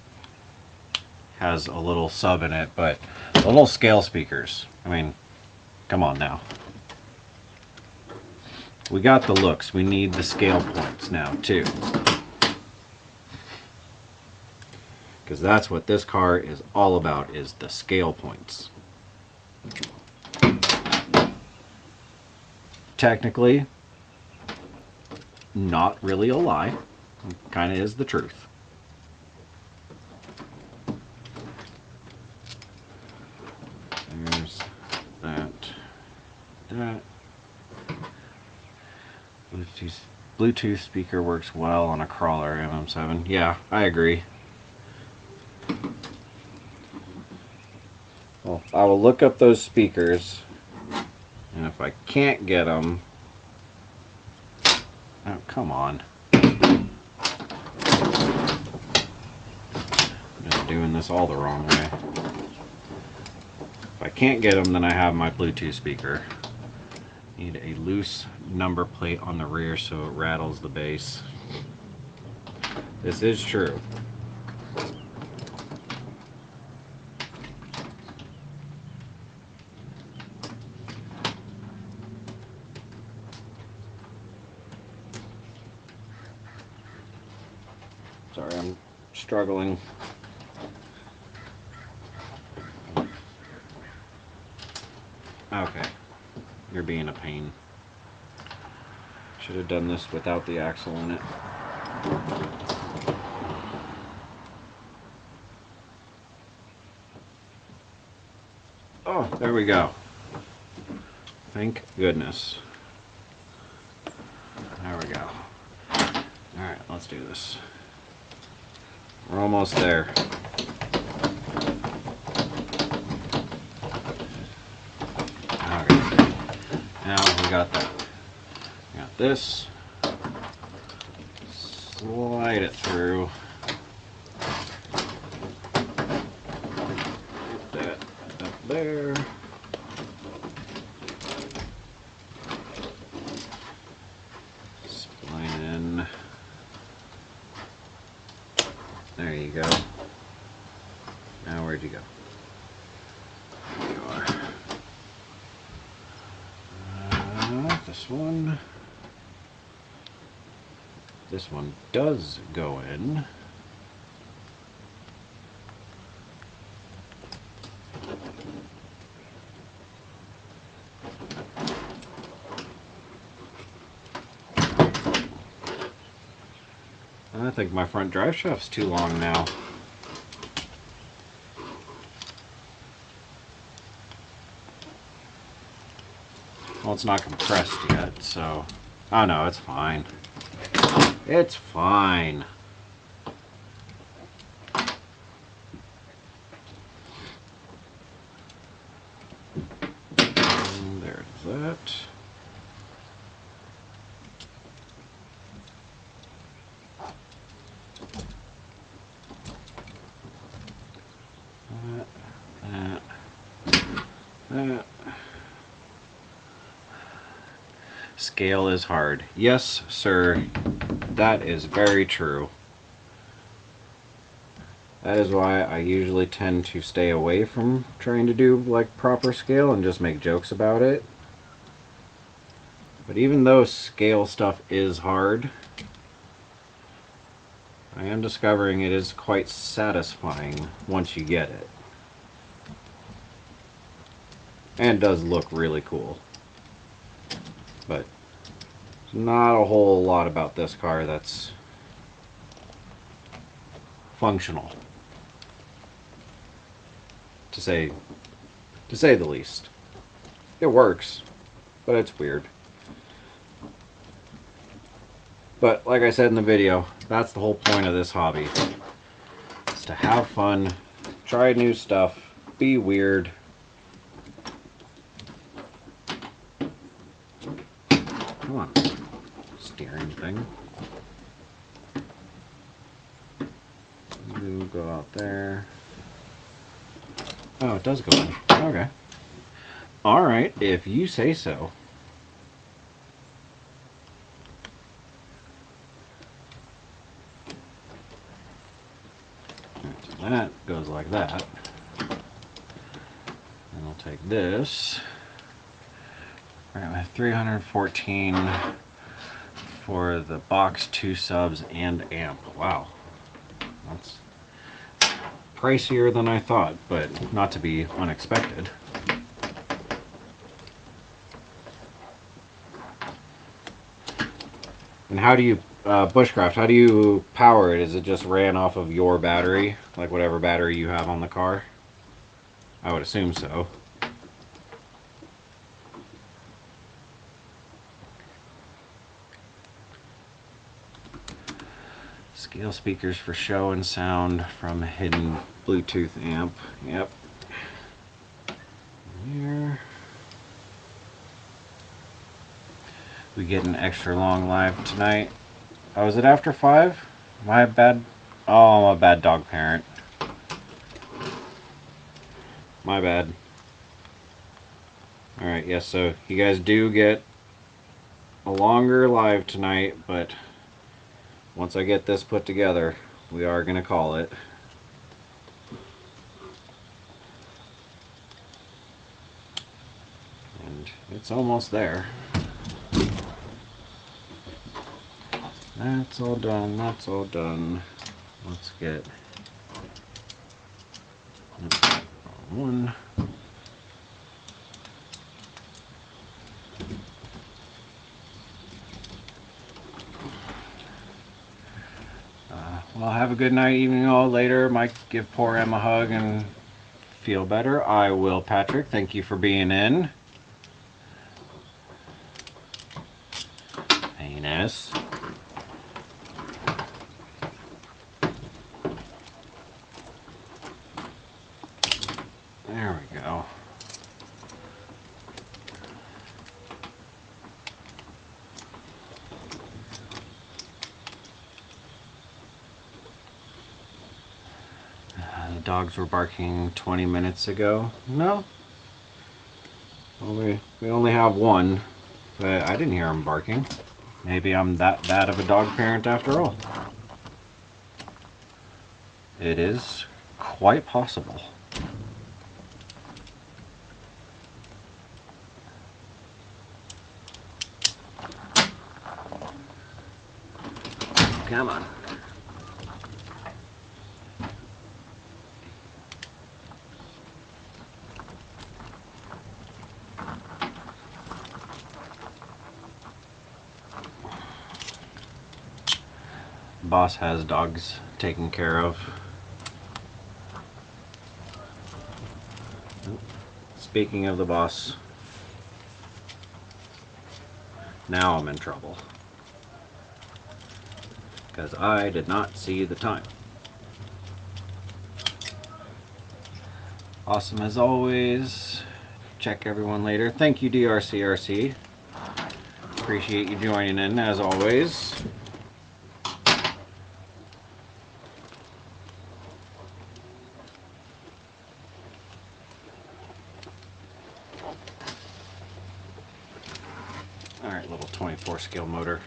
has a little sub in it, but the little scale speakers, I mean, come on now. We got the looks, we need the scale points now too. Because that's what this car is all about, is the scale points. Technically, not really a lie, kind of is the truth. There's that. Bluetooth speaker works well on a crawler MM7. Yeah, I agree. Hold Well, I will look up those speakers, and if I can't get them, oh, come on. I'm just doing this all the wrong way. If I can't get them, then I have my Bluetooth speaker. Need a loose number plate on the rear so it rattles the bass. This is true. Sorry, I'm struggling. Okay, you're being a pain. Should have done this without the axle in it. Oh, there we go. Thank goodness. There we go. Alright, let's do this. We're almost there. Okay. Now we got that. We got this. Slide it through. Get that up there. Spline in. There you go. Now where'd you go? There you are. This one. This one does go in. I think my front drive shaft's too long now. Well, it's not compressed yet, so... Oh no, it's fine. It's fine. And there's that. That. Scale is hard. Yes, sir. That is very true. That is why I usually tend to stay away from trying to do like proper scale and just make jokes about it. But even though scale stuff is hard, I am discovering it is quite satisfying once you get it. And it does look really cool. But there's not a whole lot about this car that's functional, to say the least. It works, but it's weird. But like I said in the video, that's the whole point of this hobby. It's to have fun, try new stuff, be weird. Come on, steering thing. You go out there. Oh, it does go in. Okay. Alright, if you say so. So that goes like that. And I'll take this. Alright, I have 314 for the box, 2 subs, and amp. Wow. That's pricier than I thought, but not to be unexpected. And how do you, Bushcraft, how do you power it? Is it just ran off of your battery? Like whatever battery you have on the car? I would assume so. Scale speakers for show and sound from hidden Bluetooth amp. Yep. Here. We get an extra long live tonight. Oh, is it after 5? Am I bad? Oh, I'm a bad dog parent. My bad. Alright, yes, so you guys do get a longer live tonight, but once I get this put together, we are going to call it. And it's almost there. That's all done, that's all done. Let's get one. Well, have a good night, evening all. Later, might give poor Em a hug and feel better. I will, Patrick. Thank you for being in. Anus. There we go. The dogs were barking 20 minutes ago. No. Well, we only have one, but I didn't hear him barking. Maybe I'm that bad of a dog parent after all. It is quite possible. Come on. Boss has dogs taken care of. Speaking of the boss, now I'm in trouble because I did not see the time. Awesome as always. Check everyone later. Thank you, DRCRC. Appreciate you joining in as always. Alright, little 24 scale motor.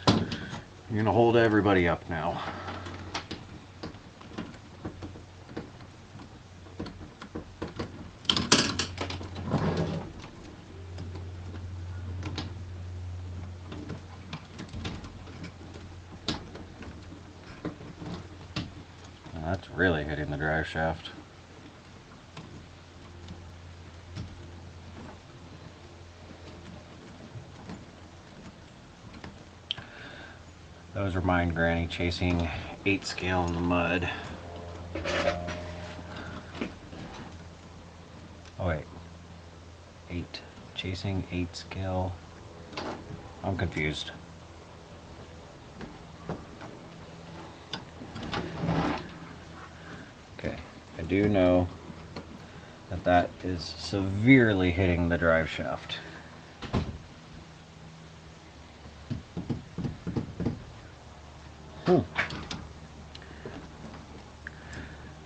You're gonna hold everybody up now. That's really hitting the drive shaft. Those remind Granny chasing 8 scale in the mud. Oh wait, 8, chasing 8 scale. I'm confused. Okay, I do know that that is severely hitting the drive shaft.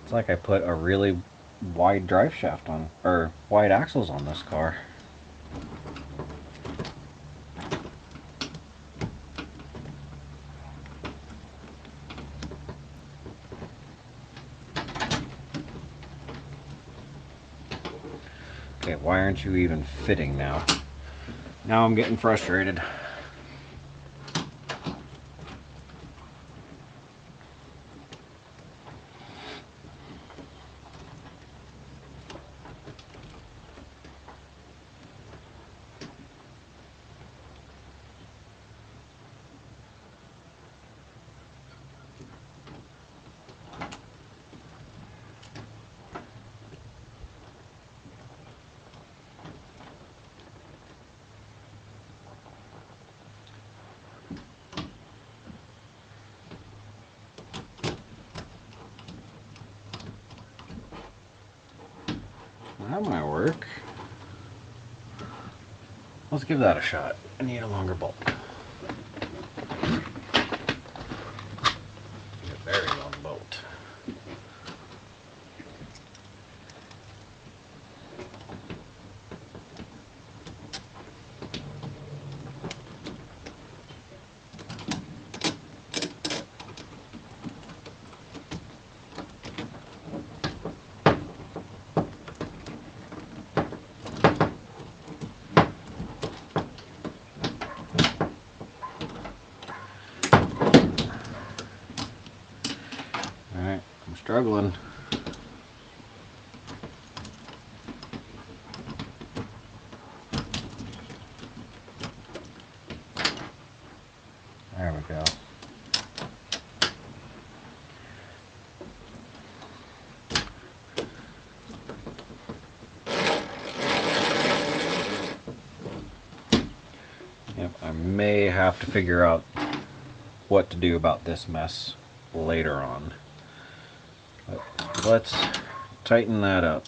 It's like I put a really wide drive shaft on, or wide axles on this car. Okay, why aren't you even fitting now? Now I'm getting frustrated. That might work. Let's give that a shot. I need a longer bolt. Need a very long bolt. Alright, I'm struggling. There we go. Yep, I may have to figure out what to do about this mess later on. But let's tighten that up.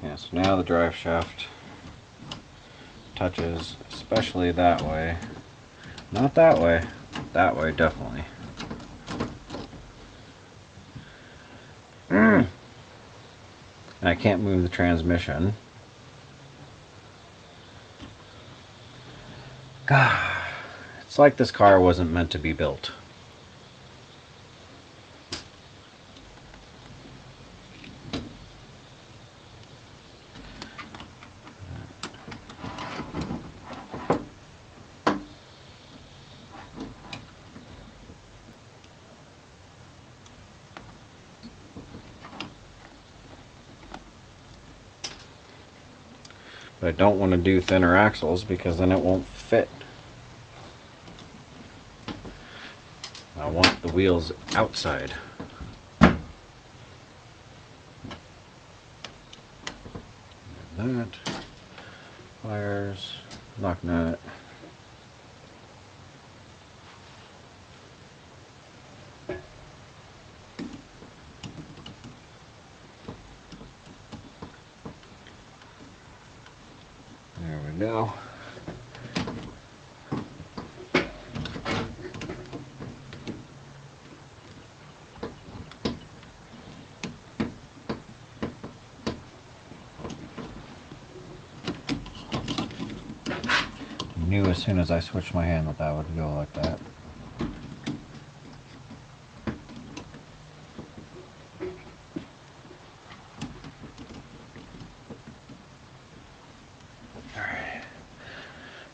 Yeah, so now the drive shaft touches, especially that way. Not that way. That way, definitely. And I can't move the transmission. God, it's like this car wasn't meant to be built. But I don't want to do thinner axles because then it won't fit. I want the wheels outside. That. Pliers. Lock nut. There we go. Knew as soon as I switched my hand that that would go like that.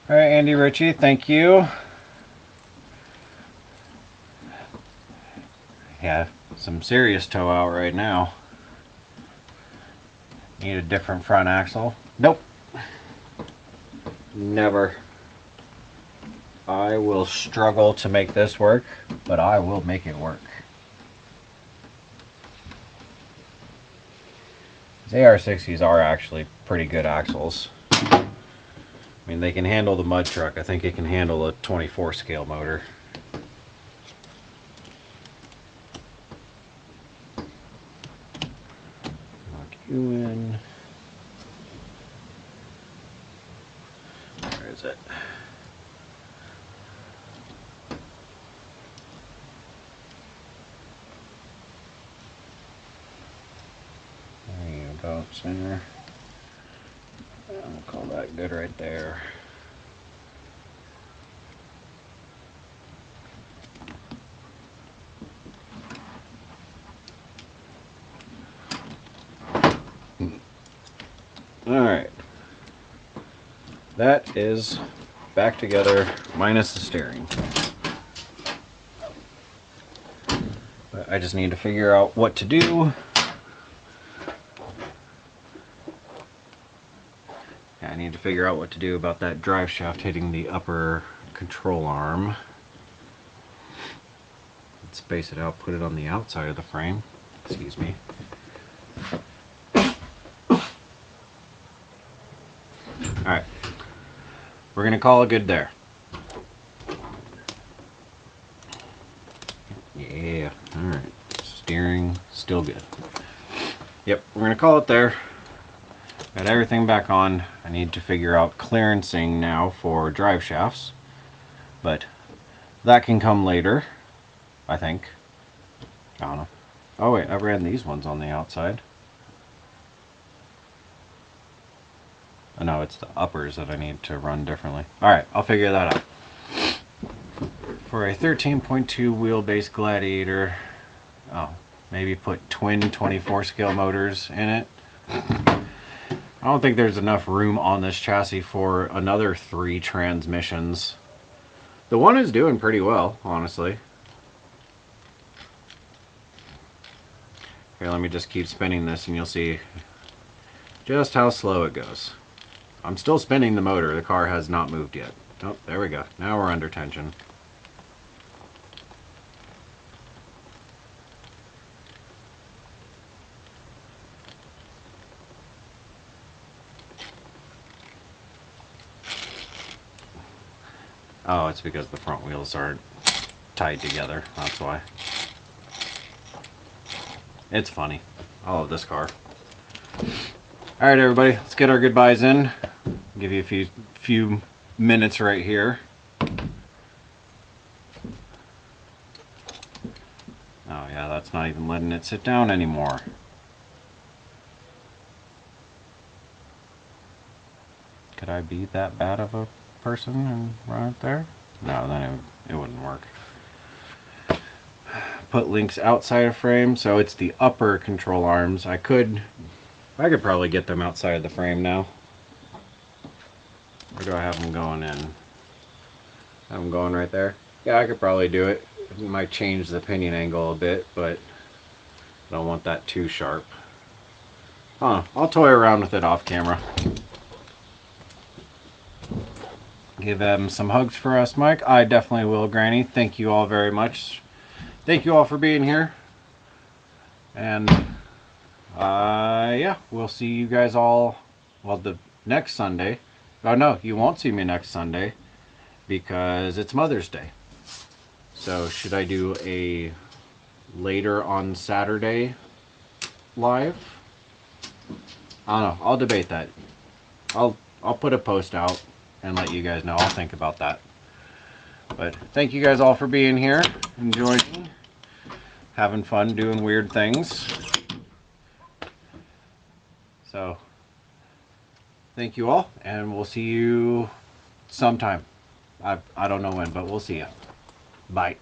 All right, Andy Ritchie, thank you. Yeah, some serious tow out right now. Need a different front axle. Nope. Never. I will struggle to make this work, but I will make it work. These AR60s are actually pretty good axles. I mean, they can handle the mud truck. I think it can handle a 24 scale motor. Lock you in. Where is it? There you go, center. We'll call that good right there. Alright. That is back together, minus the steering. But I just need to figure out what to do. I need to figure out what to do about that drive shaft hitting the upper control arm. space it out, put it on the outside of the frame. Excuse me. Alright. We're going to call it good there. Yeah. Alright. Steering, still good. Yep, we're going to call it there. Got everything back on. I need to figure out clearancing now for drive shafts. But that can come later, I think. I don't know. Oh wait, I ran these ones on the outside. Oh no, it's the uppers that I need to run differently. Alright, I'll figure that out. For a 13.2 wheelbase Gladiator, oh, maybe put twin 24 scale motors in it. I don't think there's enough room on this chassis for another 3 transmissions. The one is doing pretty well, honestly. Here, let me just keep spinning this and you'll see just how slow it goes. I'm still spinning the motor. The car has not moved yet. Oh, there we go. Now we're under tension. Oh, it's because the front wheels aren't tied together. That's why. It's funny. I love this car. Alright everybody, let's get our goodbyes in. Give you a few minutes right here. Oh yeah, that's not even letting it sit down anymore. Could I be that bad of a person and run it there? No, then it wouldn't work. Put links outside of frame, so it's the upper control arms. I could probably get them outside of the frame now. Where do I have them going in? Have them going right there? Yeah, I could probably do it. It might change the pinion angle a bit, but I don't want that too sharp. I'll toy around with it off camera. Give them some hugs for us, Mike. I definitely will, Granny. Thank you all very much. Thank you all for being here. And yeah, we'll see you guys all, well, the next Sunday. Oh no, you won't see me next Sunday because it's Mother's Day. So should I do a later on Saturday live? I don't know. I'll debate that. I'll put a post out and let you guys know. I'll think about that. But thank you guys all for being here, enjoying, having fun, doing weird things. So thank you all, and we'll see you sometime. I don't know when, but we'll see you. Bye.